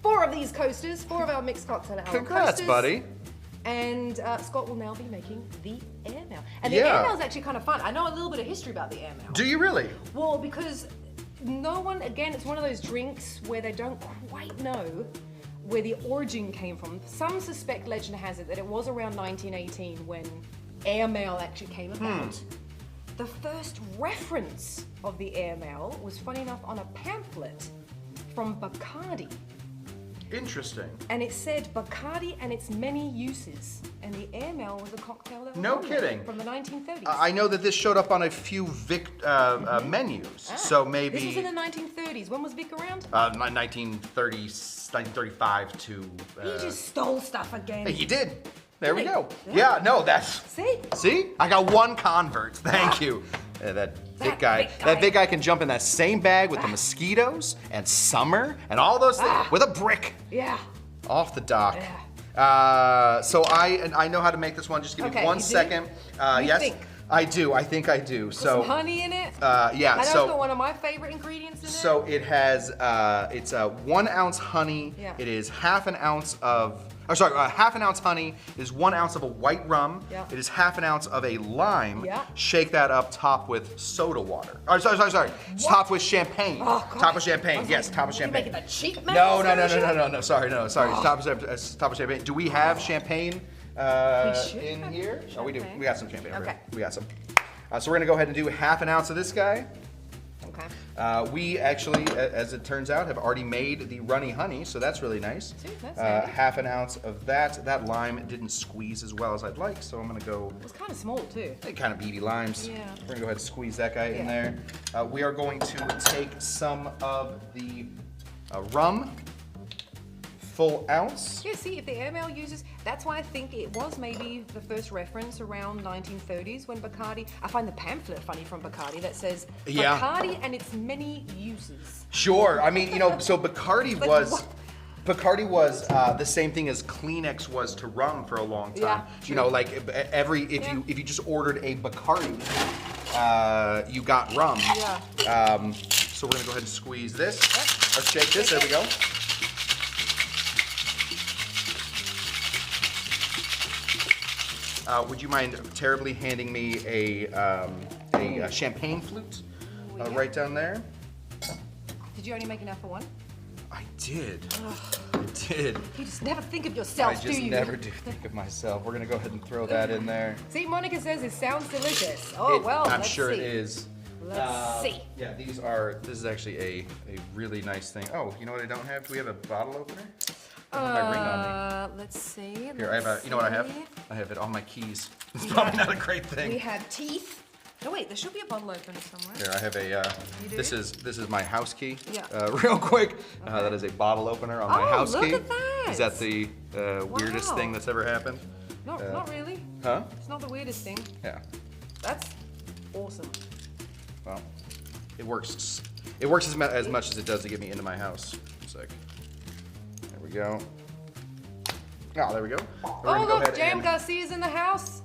[SPEAKER 1] 4 of these coasters, 4 of our mixed cocktail hour
[SPEAKER 2] Congrats,
[SPEAKER 1] coasters.
[SPEAKER 2] buddy.
[SPEAKER 1] And Scott will now be making the airmail. And the
[SPEAKER 2] Yeah.
[SPEAKER 1] airmail is actually kind of fun. I know a little bit of history about the airmail.
[SPEAKER 2] Do you really?
[SPEAKER 1] Well, because no one, again, it's one of those drinks where they don't quite know where the origin came from. Some suspect, legend has it, that it was around 1918 when airmail actually came about. The first reference of the airmail was, funny enough, on a pamphlet from Bacardi.
[SPEAKER 2] Interesting.
[SPEAKER 1] And it said Bacardi and its many uses. And the airmail was a cocktail that was
[SPEAKER 2] No
[SPEAKER 1] on there
[SPEAKER 2] kidding.
[SPEAKER 1] from the 1930s.
[SPEAKER 2] I know that this showed up on a few Vic menus, so maybe
[SPEAKER 1] This was in the 1930s. When was Vic around?
[SPEAKER 2] 1935 to.
[SPEAKER 1] He just stole stuff again.
[SPEAKER 2] He did. There we
[SPEAKER 1] Really?
[SPEAKER 2] go.
[SPEAKER 1] Yeah.
[SPEAKER 2] Yeah, no, that's.
[SPEAKER 1] See?
[SPEAKER 2] See? I got one convert. Thank you. That Vic guy. That Vic guy can jump in that same bag with the mosquitoes and summer and all those things with a brick.
[SPEAKER 1] Yeah.
[SPEAKER 2] Off the dock.
[SPEAKER 1] Yeah.
[SPEAKER 2] So I know how to make this one. Just give me 1 second. Yes,
[SPEAKER 1] think?
[SPEAKER 2] I do. I think I do.
[SPEAKER 1] Put
[SPEAKER 2] so
[SPEAKER 1] some honey in it.
[SPEAKER 2] yeah.
[SPEAKER 1] I know
[SPEAKER 2] So
[SPEAKER 1] it's got one of my favorite ingredients in it.
[SPEAKER 2] so it has it's 1 ounce honey.
[SPEAKER 1] Yeah.
[SPEAKER 2] It is half an ounce of. Oh, sorry, half an ounce honey is 1 ounce of a white rum.
[SPEAKER 1] Yeah.
[SPEAKER 2] It is half an ounce of a lime.
[SPEAKER 1] Yeah.
[SPEAKER 2] Shake that up, top with soda water. Oh, sorry. Top with champagne.
[SPEAKER 1] Oh, God.
[SPEAKER 2] Top with champagne. Yes, top with
[SPEAKER 1] You're
[SPEAKER 2] champagne.
[SPEAKER 1] making a cheap man.
[SPEAKER 2] No. Sorry. Top of champagne. Do we have champagne in here? Oh, we do. We got some champagne.
[SPEAKER 1] Okay.
[SPEAKER 2] We got some. So we're gonna go ahead and do half an ounce of this guy.
[SPEAKER 1] Okay.
[SPEAKER 2] We actually, as it turns out, have already made the runny honey, so that's really nice.
[SPEAKER 1] See, that's handy.
[SPEAKER 2] Half an ounce of that. That lime didn't squeeze as well as I'd like, so I'm gonna go.
[SPEAKER 1] It was kind of small too.
[SPEAKER 2] Kind of beady limes.
[SPEAKER 1] Yeah.
[SPEAKER 2] We're gonna go ahead and squeeze that guy in there. We are going to take some of the rum, full ounce.
[SPEAKER 1] Yeah, see, if the airmail uses, that's why I think it was maybe the first reference around 1930s when Bacardi, I find the pamphlet funny from Bacardi that says Bacardi and its many uses.
[SPEAKER 2] Sure, I mean, so Bacardi
[SPEAKER 1] Like,
[SPEAKER 2] was.
[SPEAKER 1] what?
[SPEAKER 2] Bacardi was the same thing as Kleenex was to rum for a long time.
[SPEAKER 1] Yeah,
[SPEAKER 2] you know, like if you just ordered a Bacardi, you got rum.
[SPEAKER 1] Yeah.
[SPEAKER 2] So we're gonna go ahead and squeeze this. Let's shake this. There we go. Would you mind terribly handing me a champagne flute right down there?
[SPEAKER 1] Did you only make enough for one?
[SPEAKER 2] I did. I did.
[SPEAKER 1] You just never think of yourself,
[SPEAKER 2] I just
[SPEAKER 1] do you?
[SPEAKER 2] never do think of myself. We're gonna go ahead and throw that in there.
[SPEAKER 1] See, Monica says it sounds delicious. Oh, well,
[SPEAKER 2] I'm
[SPEAKER 1] let's
[SPEAKER 2] sure
[SPEAKER 1] see.
[SPEAKER 2] it is.
[SPEAKER 1] Let's see.
[SPEAKER 2] Yeah, this is actually a really nice thing. Oh, you know what I don't have? Do we have a bottle opener? I don't have my ring on me.
[SPEAKER 1] Let's see.
[SPEAKER 2] Here, I have you know what I have? I have it on my keys. It's probably not a great thing.
[SPEAKER 1] We have teeth. No, wait, there should be a bottle opener somewhere.
[SPEAKER 2] Here, I have a,
[SPEAKER 1] You do?
[SPEAKER 2] this is my house key.
[SPEAKER 1] Yeah.
[SPEAKER 2] Real quick, that is a bottle opener on my house
[SPEAKER 1] look
[SPEAKER 2] key.
[SPEAKER 1] at that.
[SPEAKER 2] Is that the weirdest
[SPEAKER 1] Wow.
[SPEAKER 2] thing that's ever happened?
[SPEAKER 1] No, not really.
[SPEAKER 2] Huh?
[SPEAKER 1] It's not the weirdest thing.
[SPEAKER 2] Yeah.
[SPEAKER 1] That's awesome.
[SPEAKER 2] Well, it works. It works as much as it does to get me into my house. It's like, there we go. Oh, there we go.
[SPEAKER 1] Oh, look, Jam Garcia's in the house.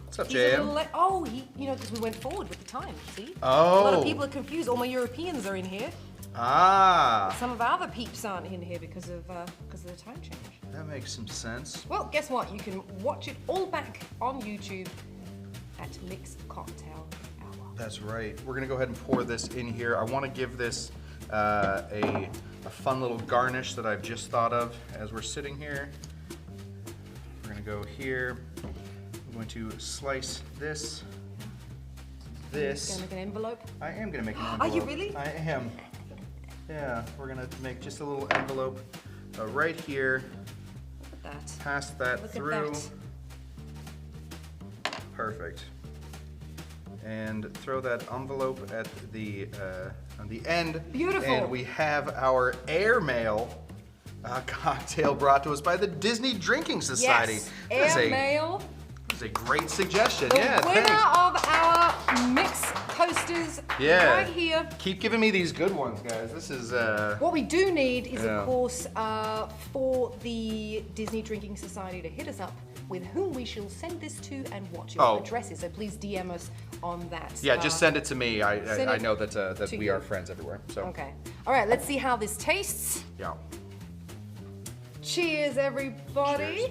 [SPEAKER 2] What's up,
[SPEAKER 1] He's a
[SPEAKER 2] Jam?
[SPEAKER 1] little because we went forward with the time, see?
[SPEAKER 2] Oh.
[SPEAKER 1] A lot of people are confused. All my Europeans are in here.
[SPEAKER 2] Ah.
[SPEAKER 1] Some of our other peeps aren't in here because of the time change.
[SPEAKER 2] That makes some sense.
[SPEAKER 1] Well, guess what? You can watch it all back on YouTube at Mixed Cocktail Hour.
[SPEAKER 2] That's right. We're gonna go ahead and pour this in here. I want to give this a fun little garnish that I've just thought of as we're sitting here. We're gonna go here. I'm going to slice this.
[SPEAKER 1] Gonna make an envelope.
[SPEAKER 2] I am gonna make an
[SPEAKER 1] Are
[SPEAKER 2] envelope.
[SPEAKER 1] you really?
[SPEAKER 2] I am. Yeah, we're gonna make just a little envelope right here.
[SPEAKER 1] Look at that.
[SPEAKER 2] Pass that
[SPEAKER 1] Look
[SPEAKER 2] through.
[SPEAKER 1] at that.
[SPEAKER 2] Perfect. And throw that envelope at the on the end.
[SPEAKER 1] Beautiful.
[SPEAKER 2] And we have our airmail cocktail brought to us by the Disney Drinking Society.
[SPEAKER 1] Yes, airmail.
[SPEAKER 2] It's a great suggestion.
[SPEAKER 1] The
[SPEAKER 2] Yeah,
[SPEAKER 1] winner
[SPEAKER 2] thanks.
[SPEAKER 1] of our mix coasters right here.
[SPEAKER 2] Keep giving me these good ones, guys. This is
[SPEAKER 1] What we do need is,
[SPEAKER 2] Yeah.
[SPEAKER 1] of course, for the Disney Drinking Society to hit us up with whom we shall send this to and what your address is. So please DM us on that.
[SPEAKER 2] yeah, just send it to me. I
[SPEAKER 1] it
[SPEAKER 2] know that
[SPEAKER 1] to
[SPEAKER 2] we
[SPEAKER 1] you.
[SPEAKER 2] are friends everywhere. So
[SPEAKER 1] Okay. All right, let's see how this tastes.
[SPEAKER 2] yeah.
[SPEAKER 1] Cheers, everybody.
[SPEAKER 2] Cheers.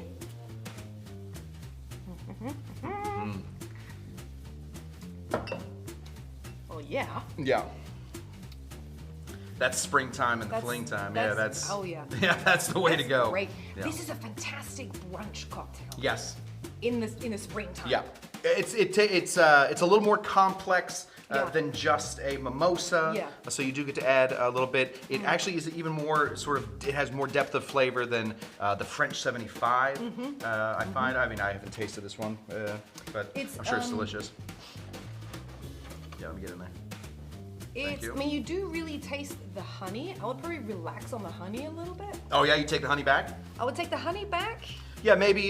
[SPEAKER 1] Oh, yeah.
[SPEAKER 2] Yeah. That's springtime and the fling time. Yeah, that's.
[SPEAKER 1] Oh, yeah.
[SPEAKER 2] Yeah, that's the way to go.
[SPEAKER 1] Great.
[SPEAKER 2] Yeah.
[SPEAKER 1] This is a fantastic brunch cocktail.
[SPEAKER 2] Yes.
[SPEAKER 1] In the springtime.
[SPEAKER 2] Yeah. It's a little more complex
[SPEAKER 1] Yeah.
[SPEAKER 2] than just a mimosa.
[SPEAKER 1] Yeah.
[SPEAKER 2] So you do get to add a little bit. It actually is even more it has more depth of flavor than the French 75. I find. I mean, I haven't tasted this one, but I'm sure it's delicious. Yeah, let me get in there.
[SPEAKER 1] I mean, you do really taste the honey. I would probably relax on the honey a little bit.
[SPEAKER 2] Oh yeah, you take the honey back?
[SPEAKER 1] I would take the honey back.
[SPEAKER 2] Yeah, maybe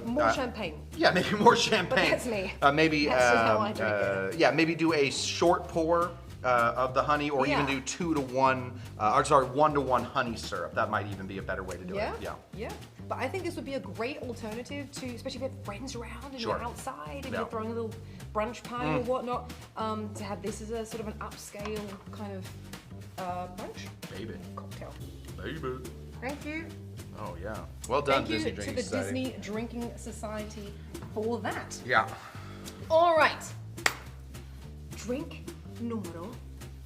[SPEAKER 1] More champagne.
[SPEAKER 2] Yeah, maybe more champagne.
[SPEAKER 1] But that's me.
[SPEAKER 2] Maybe
[SPEAKER 1] That's just how I drink it.
[SPEAKER 2] yeah, maybe do a short pour of the honey, or even do 2 to 1, or sorry, 1 to 1 honey syrup. That might even be a better way to do it.
[SPEAKER 1] Yeah. But I think this would be a great alternative to, especially if you have friends around and you're outside and you're throwing a little brunch party or whatnot, to have this as a sort of an upscale kind of brunch cocktail.
[SPEAKER 2] Baby.
[SPEAKER 1] Thank you.
[SPEAKER 2] Oh yeah. Well done,
[SPEAKER 1] Thank you
[SPEAKER 2] Disney
[SPEAKER 1] to
[SPEAKER 2] Drinking
[SPEAKER 1] the
[SPEAKER 2] Society.
[SPEAKER 1] Disney Drinking Society for that.
[SPEAKER 2] Yeah.
[SPEAKER 1] All right. Drink numero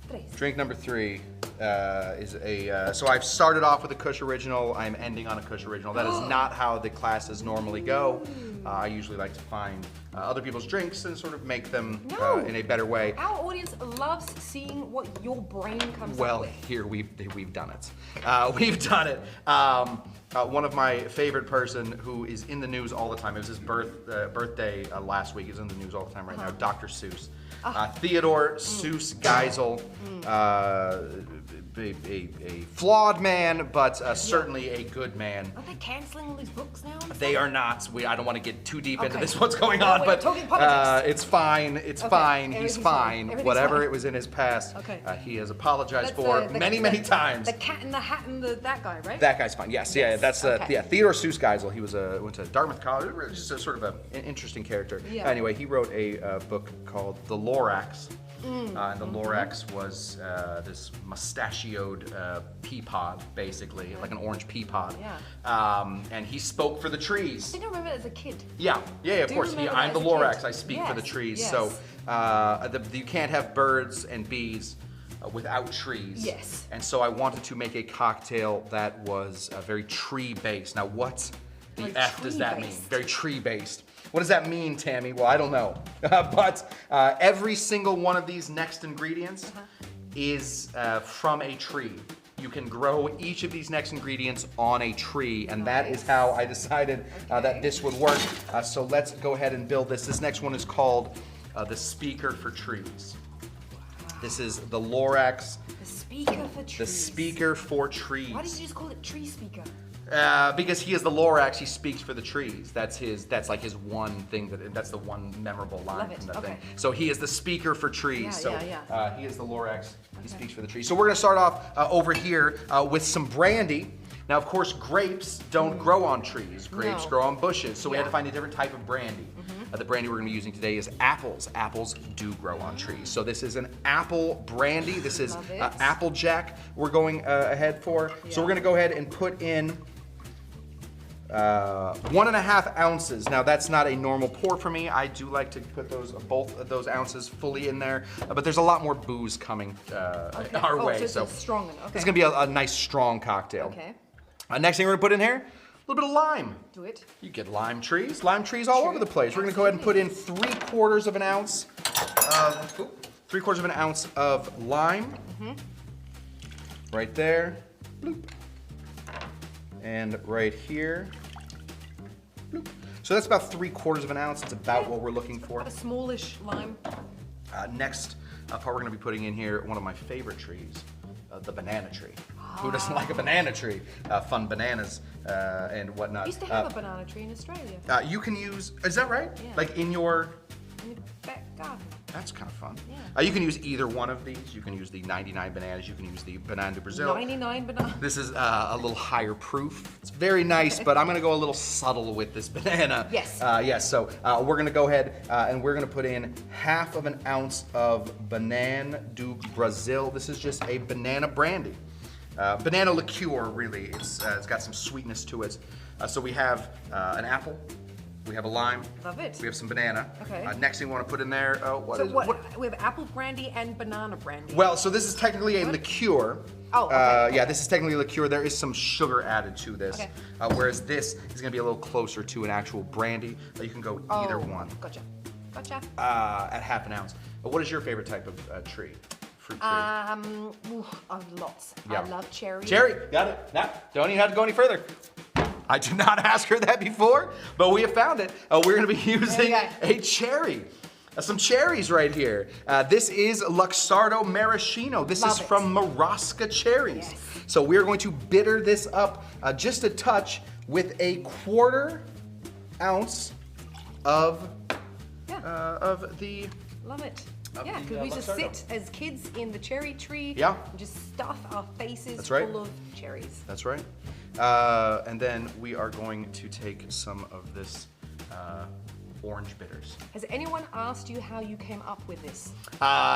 [SPEAKER 1] 3.
[SPEAKER 2] Drink number 3 is a, so I've started off with a Kush Original, I'm ending on a Kush Original. That is not how the classes normally go. I usually like to find other people's drinks and sort of make them in a better way.
[SPEAKER 1] Our audience loves seeing what your brain comes up
[SPEAKER 2] Well,
[SPEAKER 1] with.
[SPEAKER 2] here we've done it. We've done it. One of my favorite person who is in the news all the time, it was his birthday last week, he's in the news all the time right now, Dr. Seuss. Theodore Seuss Geisel, a flawed man, but certainly a good man.
[SPEAKER 1] Aren't they canceling all these books now?
[SPEAKER 2] They are not. I don't want to get too deep into this, what's going on,
[SPEAKER 1] we're
[SPEAKER 2] but
[SPEAKER 1] talking politics.
[SPEAKER 2] it's fine. It's fine. He's
[SPEAKER 1] Everything's
[SPEAKER 2] fine.
[SPEAKER 1] Everything's
[SPEAKER 2] Whatever
[SPEAKER 1] fine.
[SPEAKER 2] it was in his past, he has apologized
[SPEAKER 1] That's,
[SPEAKER 2] for
[SPEAKER 1] the-
[SPEAKER 2] many
[SPEAKER 1] the-
[SPEAKER 2] times.
[SPEAKER 1] The Cat in the Hat and that guy, right?
[SPEAKER 2] That guy's fine. Yes, yeah, that's
[SPEAKER 1] okay.
[SPEAKER 2] Theodore Seuss Geisel. He was went to Dartmouth College. Just a sort of an interesting character.
[SPEAKER 1] Yeah.
[SPEAKER 2] Anyway, he wrote a book called The Lorax. And the Lorax was this mustachioed pea pod, basically, like an orange pea pod.
[SPEAKER 1] Yeah.
[SPEAKER 2] And he spoke for the
[SPEAKER 1] I
[SPEAKER 2] trees.
[SPEAKER 1] think I remember it as a kid.
[SPEAKER 2] Yeah, of
[SPEAKER 1] Do
[SPEAKER 2] course.
[SPEAKER 1] remember
[SPEAKER 2] I'm
[SPEAKER 1] that
[SPEAKER 2] the
[SPEAKER 1] as a
[SPEAKER 2] Lorax.
[SPEAKER 1] kid.
[SPEAKER 2] I speak for the
[SPEAKER 1] Yes,
[SPEAKER 2] trees.
[SPEAKER 1] yes.
[SPEAKER 2] So you can't have birds and bees without trees.
[SPEAKER 1] Yes.
[SPEAKER 2] And so I wanted to make a cocktail that was very tree-based. Now, what the
[SPEAKER 1] Very
[SPEAKER 2] F does that mean?
[SPEAKER 1] tree-based.
[SPEAKER 2] Very tree-based. What does that mean, Tammy? Well, I don't know. But every single one of these next ingredients is from a tree. You can grow each of these next ingredients on a tree, and that is how I decided that this would work. So let's go ahead and build this. This next one is called the Speaker for Trees. This is the Lorax.
[SPEAKER 1] The speaker for trees.
[SPEAKER 2] The Speaker for Trees.
[SPEAKER 1] Why did you just call it tree speaker?
[SPEAKER 2] Because he is the Lorax, he speaks for the trees. That's like his one thing, that's the one memorable line
[SPEAKER 1] Love it,
[SPEAKER 2] from that
[SPEAKER 1] okay.
[SPEAKER 2] thing. So he is the speaker for trees.
[SPEAKER 1] Yeah,
[SPEAKER 2] So
[SPEAKER 1] yeah.
[SPEAKER 2] he is the Lorax, he speaks for the trees. So we're gonna start off over here with some brandy. Now, of course, grapes don't grow on trees. Grapes
[SPEAKER 1] No.
[SPEAKER 2] grow on bushes. So we had to
[SPEAKER 1] Yeah.
[SPEAKER 2] find a different type of brandy. The brandy we're gonna be using today is apples. Apples do grow on trees. So this is an apple brandy. This is
[SPEAKER 1] Love it.
[SPEAKER 2] Applejack we're going ahead for. So we're gonna go ahead and put in 1.5 ounces. Now that's not a normal pour for me. I do like to put both of those ounces fully in there, but there's a lot more booze coming our way.
[SPEAKER 1] So it's a strong one. Okay.
[SPEAKER 2] It's gonna be a nice strong cocktail.
[SPEAKER 1] Okay.
[SPEAKER 2] Next thing we're gonna put in here, a little bit of lime.
[SPEAKER 1] Do it.
[SPEAKER 2] You get lime trees all over the place. We're gonna go ahead and put in 3/4 of an ounce of lime. Right there. Bloop. And right here. Bloop. So that's about 3/4 of an ounce. It's about what we're looking for.
[SPEAKER 1] A smallish lime.
[SPEAKER 2] Next part we're gonna be putting in here, one of my favorite trees, the banana tree. Who doesn't like a banana tree? Fun bananas and whatnot.
[SPEAKER 1] I used to have a banana tree in Australia.
[SPEAKER 2] You can use, is that right?
[SPEAKER 1] Yeah.
[SPEAKER 2] Like in your,
[SPEAKER 1] In the back garden.
[SPEAKER 2] that's kind of fun.
[SPEAKER 1] Yeah.
[SPEAKER 2] You can use either one of these. You can use the 99 bananas. You can use the Banana de Brazil.
[SPEAKER 1] 99 banana.
[SPEAKER 2] This is a little higher proof. It's very nice, but I'm gonna go a little subtle with this banana.
[SPEAKER 1] Yes.
[SPEAKER 2] Yes, so we're gonna go ahead and we're gonna put in 1/2 ounce of Banana do Brazil. This is just a banana brandy. Banana liqueur, really. It's got some sweetness to it. So we have an apple. We have a lime.
[SPEAKER 1] Love it.
[SPEAKER 2] We have some banana.
[SPEAKER 1] Okay.
[SPEAKER 2] Next thing we want to put in there,
[SPEAKER 1] We have apple brandy and banana brandy.
[SPEAKER 2] Well, so this is technically a liqueur.
[SPEAKER 1] Oh, okay.
[SPEAKER 2] Yeah, this is technically a liqueur. There is some sugar added to this.
[SPEAKER 1] Okay.
[SPEAKER 2] Whereas this is going to be a little closer to an actual brandy. You can go either one.
[SPEAKER 1] Gotcha.
[SPEAKER 2] At 1/2 ounce. But what is your favorite type of tree? Fruit tree?
[SPEAKER 1] Lots.
[SPEAKER 2] Yeah.
[SPEAKER 1] I love cherry.
[SPEAKER 2] Cherry, got it. Nah, don't even have to go any further. I did not ask her that before, but we have found it. We're going to be using a cherry. Some cherries right here. This is Luxardo Maraschino. This is from Marasca cherries.
[SPEAKER 1] Yes.
[SPEAKER 2] So we're going to bitter this up just a touch with a 1/4 ounce of the.
[SPEAKER 1] Love it.
[SPEAKER 2] Of
[SPEAKER 1] Yeah,
[SPEAKER 2] the,
[SPEAKER 1] because we just
[SPEAKER 2] Luxardo.
[SPEAKER 1] sit as kids in the cherry tree.
[SPEAKER 2] Yeah.
[SPEAKER 1] And just stuff our faces
[SPEAKER 2] That's right.
[SPEAKER 1] full of cherries.
[SPEAKER 2] That's right. And then we are going to take some of this orange bitters.
[SPEAKER 1] Has anyone asked you how you came up with this?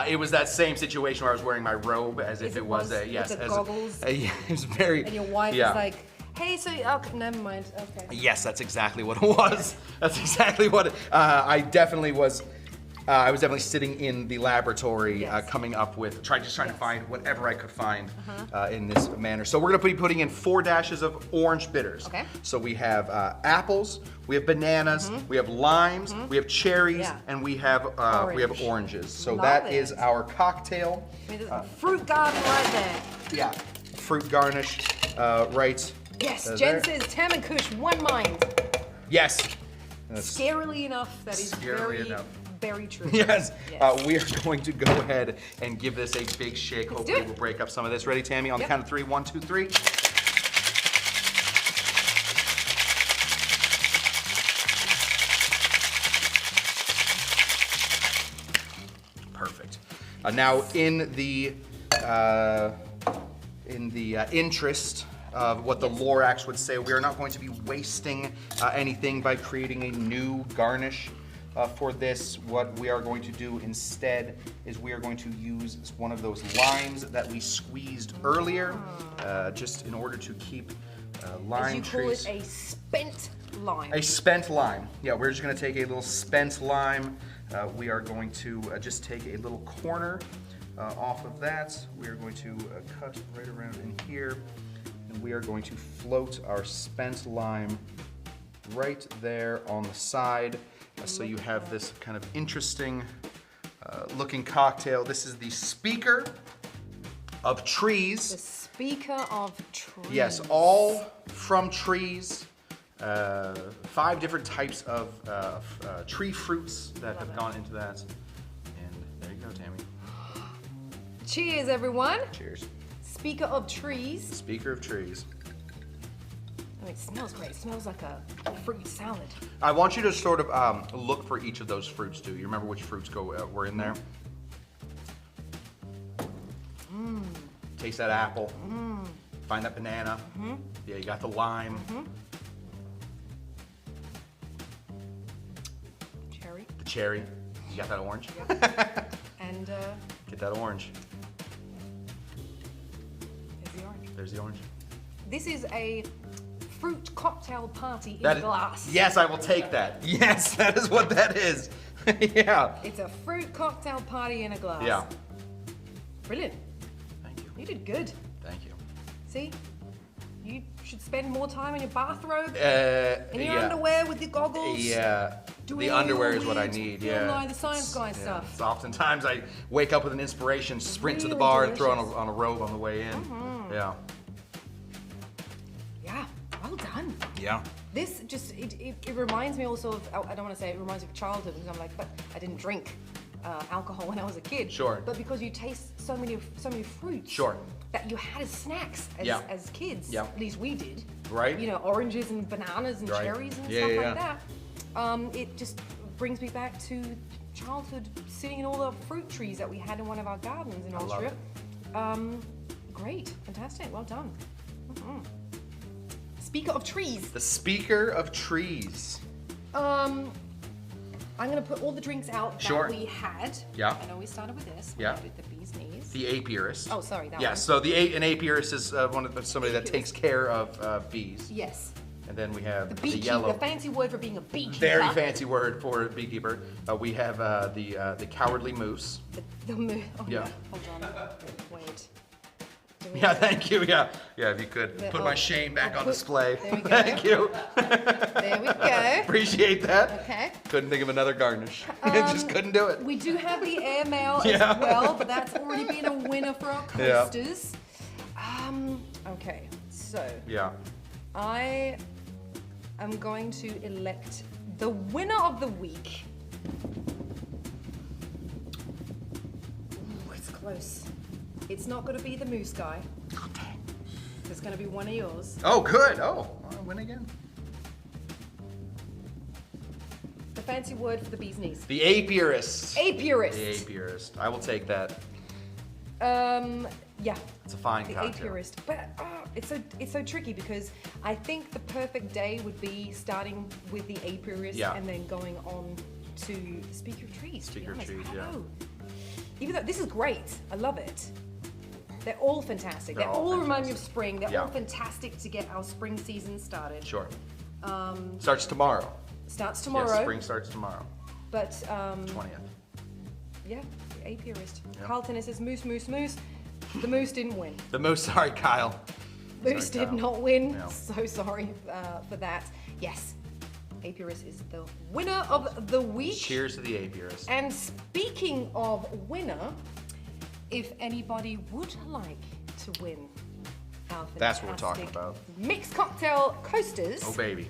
[SPEAKER 2] It was that same situation where I was wearing my robe as if it was a, yes.
[SPEAKER 1] With the
[SPEAKER 2] as
[SPEAKER 1] goggles.
[SPEAKER 2] Yeah, it was very.
[SPEAKER 1] And your wife
[SPEAKER 2] yeah.
[SPEAKER 1] is like, hey, so, okay, never mind, okay.
[SPEAKER 2] Yes, that's exactly what it was. That's exactly what it, I definitely was. I was definitely sitting in the laboratory,
[SPEAKER 1] Yes.
[SPEAKER 2] coming up with, trying to
[SPEAKER 1] Yes.
[SPEAKER 2] find whatever I could find in this manner. So we're gonna be putting in 4 dashes of orange bitters.
[SPEAKER 1] Okay.
[SPEAKER 2] So we have apples, we have bananas, we have limes, we have cherries,
[SPEAKER 1] Yeah.
[SPEAKER 2] and we have
[SPEAKER 1] Orange.
[SPEAKER 2] oranges. So
[SPEAKER 1] Love
[SPEAKER 2] that
[SPEAKER 1] it.
[SPEAKER 2] is our cocktail.
[SPEAKER 1] I mean, there's a fruit garden right there.
[SPEAKER 2] Yeah. Fruit garnish, right.
[SPEAKER 1] Yes,
[SPEAKER 2] there.
[SPEAKER 1] Jen says Tam and Kush, one mind.
[SPEAKER 2] Yes. That's-
[SPEAKER 1] Scarily enough, that is
[SPEAKER 2] Scarily
[SPEAKER 1] very,
[SPEAKER 2] enough.
[SPEAKER 1] very true.
[SPEAKER 2] Yes.
[SPEAKER 1] Yes.
[SPEAKER 2] We are going to go ahead and give this a big shake.
[SPEAKER 1] Let's
[SPEAKER 2] Hopefully
[SPEAKER 1] do it.
[SPEAKER 2] we'll break up some of this. Ready, Tammy? On the
[SPEAKER 1] Yep.
[SPEAKER 2] count of 3, 1, 2, 3. Perfect. Now, in the interest of what the Lorax would say, we are not going to be wasting anything by creating a new garnish for this. What we are going to do instead is we are going to use one of those limes that we squeezed earlier, just in order to keep lime
[SPEAKER 1] As you call
[SPEAKER 2] trees.
[SPEAKER 1] it, a spent lime.
[SPEAKER 2] A spent lime. Yeah, we're just gonna take a little spent lime. We are going to just take a little corner off of that. We are going to cut right around in here, and we are going to float our spent lime right there on the side. So you have this kind of interesting looking cocktail. This is the Speaker of
[SPEAKER 1] The
[SPEAKER 2] Trees.
[SPEAKER 1] speaker of trees.
[SPEAKER 2] Yes, all from trees. 5 different types of tree fruits that have gone into that. And there you go, Tammy.
[SPEAKER 1] Cheers, everyone.
[SPEAKER 2] Cheers.
[SPEAKER 1] Speaker of trees.
[SPEAKER 2] Speaker of trees.
[SPEAKER 1] Oh, it smells great. It smells like a fruit salad.
[SPEAKER 2] I want you to sort of look for each of those fruits too. You remember which fruits were in there? Taste that apple. Find that banana. Yeah, you got the lime.
[SPEAKER 1] Cherry.
[SPEAKER 2] The cherry. You got that orange?
[SPEAKER 1] And
[SPEAKER 2] Get that orange.
[SPEAKER 1] there's the orange.
[SPEAKER 2] There's the orange.
[SPEAKER 1] This is a fruit cocktail party in
[SPEAKER 2] That
[SPEAKER 1] a
[SPEAKER 2] is-
[SPEAKER 1] glass.
[SPEAKER 2] Yes, I will take that. Yes, that is what that is. Yeah.
[SPEAKER 1] It's a fruit cocktail party in a glass.
[SPEAKER 2] Yeah.
[SPEAKER 1] Brilliant.
[SPEAKER 2] Thank you.
[SPEAKER 1] You did good.
[SPEAKER 2] Thank you.
[SPEAKER 1] See? You should spend more time in your bathrobe, in your
[SPEAKER 2] yeah.
[SPEAKER 1] underwear with your goggles.
[SPEAKER 2] Yeah.
[SPEAKER 1] Doing
[SPEAKER 2] The
[SPEAKER 1] all
[SPEAKER 2] underwear is what I
[SPEAKER 1] weird
[SPEAKER 2] need.
[SPEAKER 1] Bill
[SPEAKER 2] Yeah.
[SPEAKER 1] Nye the Science Guy
[SPEAKER 2] Yeah.
[SPEAKER 1] stuff.
[SPEAKER 2] It's oftentimes I wake up with an inspiration, sprint to the
[SPEAKER 1] Really
[SPEAKER 2] bar, and throw on
[SPEAKER 1] delicious.
[SPEAKER 2] on a robe on the way in. Yeah.
[SPEAKER 1] Yeah, well done.
[SPEAKER 2] Yeah.
[SPEAKER 1] This just, it reminds me also of, I don't want to say it reminds me of childhood, because I'm like, but I didn't drink alcohol when I was a kid.
[SPEAKER 2] Sure.
[SPEAKER 1] But because you taste so many fruits.
[SPEAKER 2] Sure.
[SPEAKER 1] That you had as snacks as,
[SPEAKER 2] Yeah.
[SPEAKER 1] as kids.
[SPEAKER 2] Yeah.
[SPEAKER 1] At least we did.
[SPEAKER 2] Right.
[SPEAKER 1] You know, oranges and bananas and
[SPEAKER 2] Right.
[SPEAKER 1] cherries and
[SPEAKER 2] Yeah,
[SPEAKER 1] stuff
[SPEAKER 2] yeah,
[SPEAKER 1] like that. It just brings me back to childhood, sitting in all the fruit trees that we had in one of our gardens in
[SPEAKER 2] love
[SPEAKER 1] Austria. Great, fantastic, well done. Speaker of trees.
[SPEAKER 2] The Speaker of Trees.
[SPEAKER 1] I'm gonna put all the drinks out
[SPEAKER 2] Sure.
[SPEAKER 1] that we had.
[SPEAKER 2] Yeah.
[SPEAKER 1] I know we started with this.
[SPEAKER 2] Yeah.
[SPEAKER 1] We did the bee's knees.
[SPEAKER 2] The Apiarist.
[SPEAKER 1] Oh, sorry, that
[SPEAKER 2] Yeah.
[SPEAKER 1] one.
[SPEAKER 2] So an Apiarist is somebody that takes care of bees.
[SPEAKER 1] Yes.
[SPEAKER 2] And then we have
[SPEAKER 1] The
[SPEAKER 2] the
[SPEAKER 1] beekeeper,
[SPEAKER 2] yellow.
[SPEAKER 1] the fancy word for being a beekeeper.
[SPEAKER 2] Very fancy word for beekeeper. We have the Cowardly Moose.
[SPEAKER 1] The oh,
[SPEAKER 2] Yeah.
[SPEAKER 1] no. Hold on. Wait. Do we-
[SPEAKER 2] Yeah, thank you. Yeah, if you could
[SPEAKER 1] The-
[SPEAKER 2] put
[SPEAKER 1] oh,
[SPEAKER 2] my shame back
[SPEAKER 1] I'll
[SPEAKER 2] on
[SPEAKER 1] put-
[SPEAKER 2] display.
[SPEAKER 1] there we go.
[SPEAKER 2] Thank you.
[SPEAKER 1] There we go.
[SPEAKER 2] Appreciate that.
[SPEAKER 1] Okay.
[SPEAKER 2] Couldn't think of another garnish. Just couldn't do it.
[SPEAKER 1] We do have the airmail
[SPEAKER 2] Yeah.
[SPEAKER 1] as well, but that's already been a winner for our
[SPEAKER 2] Yeah.
[SPEAKER 1] coasters. Okay, so
[SPEAKER 2] Yeah.
[SPEAKER 1] I am going to elect the winner of the week. Ooh, it's close. It's not going to be the moose guy.
[SPEAKER 2] Oh, dang.
[SPEAKER 1] It's going to be one of yours.
[SPEAKER 2] Oh, good. Oh, I win again.
[SPEAKER 1] a fancy word for the bee's knees.
[SPEAKER 2] The Apiarist.
[SPEAKER 1] Apiarist.
[SPEAKER 2] The Apiarist. I will take that.
[SPEAKER 1] Yeah.
[SPEAKER 2] It's a fine
[SPEAKER 1] The
[SPEAKER 2] cocktail.
[SPEAKER 1] Apiarist. But it's so tricky because I think the perfect day would be starting with the Apiarist and then going on to Speaker of Trees.
[SPEAKER 2] Speaker of Trees,
[SPEAKER 1] I don't know. Even though this is great, I love it. They're all fantastic. They all remind me of spring. They're all fantastic to get our spring season started.
[SPEAKER 2] Sure. Starts tomorrow.
[SPEAKER 1] Starts tomorrow.
[SPEAKER 2] Yes, spring starts tomorrow.
[SPEAKER 1] But
[SPEAKER 2] 20th.
[SPEAKER 1] Yeah, the Apiarist. Carlton says moose, moose, moose. The moose didn't win.
[SPEAKER 2] The most sorry, Kyle.
[SPEAKER 1] Moose
[SPEAKER 2] Sorry,
[SPEAKER 1] did
[SPEAKER 2] Kyle.
[SPEAKER 1] not win.
[SPEAKER 2] No.
[SPEAKER 1] So sorry for that. Yes, Apiarist is the winner of the week.
[SPEAKER 2] Cheers to the Apiarist.
[SPEAKER 1] And speaking of winner, if anybody would like to win our
[SPEAKER 2] That's what we're talking
[SPEAKER 1] fantastic
[SPEAKER 2] about.
[SPEAKER 1] mixed cocktail coasters,
[SPEAKER 2] Oh, baby.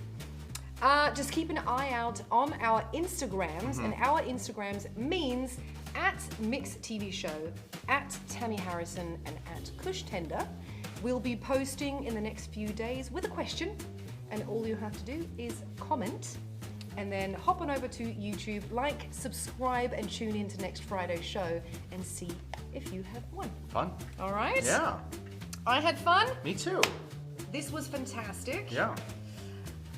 [SPEAKER 1] just keep an eye out on our Instagrams, and our Instagrams means at Mix TV Show, at Tamee Harrison, and at Cushman. We'll be posting in the next few days with a question, and all you have to do is comment, and then hop on over to YouTube, like, subscribe, and tune in to next Friday's show and see if you have won.
[SPEAKER 2] Fun.
[SPEAKER 1] All right?
[SPEAKER 2] Yeah.
[SPEAKER 1] I had fun.
[SPEAKER 2] Me too.
[SPEAKER 1] This was fantastic.
[SPEAKER 2] Yeah.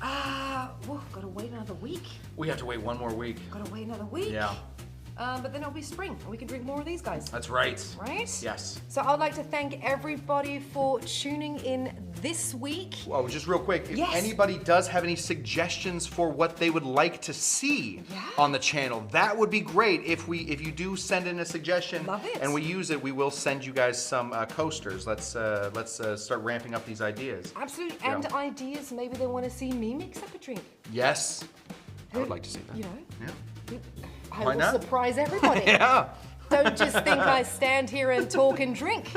[SPEAKER 1] Gotta wait another week.
[SPEAKER 2] We have to wait one more week.
[SPEAKER 1] Gotta wait another week.
[SPEAKER 2] Yeah.
[SPEAKER 1] But then it'll be spring, and we can drink more of these guys.
[SPEAKER 2] That's right.
[SPEAKER 1] Right?
[SPEAKER 2] Yes.
[SPEAKER 1] So I'd like to thank everybody for tuning in this week.
[SPEAKER 2] Oh, just real quick, if
[SPEAKER 1] Yes.
[SPEAKER 2] anybody does have any suggestions for what they would like to see on the channel, that would be great. If you do send in a suggestion
[SPEAKER 1] Love it.
[SPEAKER 2] and we use it, we will send you guys some coasters. Let's start ramping up these ideas.
[SPEAKER 1] Absolutely.
[SPEAKER 2] Yeah.
[SPEAKER 1] And ideas, maybe they want to see me mix up a drink.
[SPEAKER 2] Yes. I would like to see that.
[SPEAKER 1] You know,
[SPEAKER 2] Yeah.
[SPEAKER 1] I
[SPEAKER 2] Why
[SPEAKER 1] will
[SPEAKER 2] not?
[SPEAKER 1] surprise everybody.
[SPEAKER 2] Yeah.
[SPEAKER 1] Don't just think I stand here and talk and drink.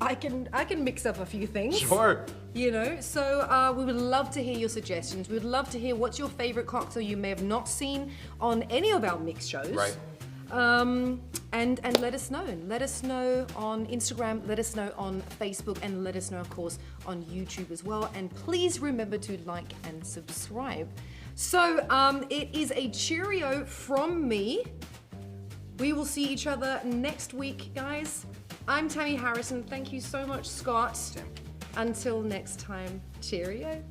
[SPEAKER 1] I can mix up a few things.
[SPEAKER 2] Sure.
[SPEAKER 1] You know, so we would love to hear your suggestions. We would love to hear what's your favorite cocktail you may have not seen on any of our mix shows.
[SPEAKER 2] Right.
[SPEAKER 1] And let us know. Let us know on Instagram, let us know on Facebook, and let us know, of course, on YouTube as well. And please remember to like and subscribe. So it is a cheerio from me. We will see each other next week, guys. I'm Tamee Harrison. Thank you so much, Scott.
[SPEAKER 2] Tim.
[SPEAKER 1] Until next time, cheerio.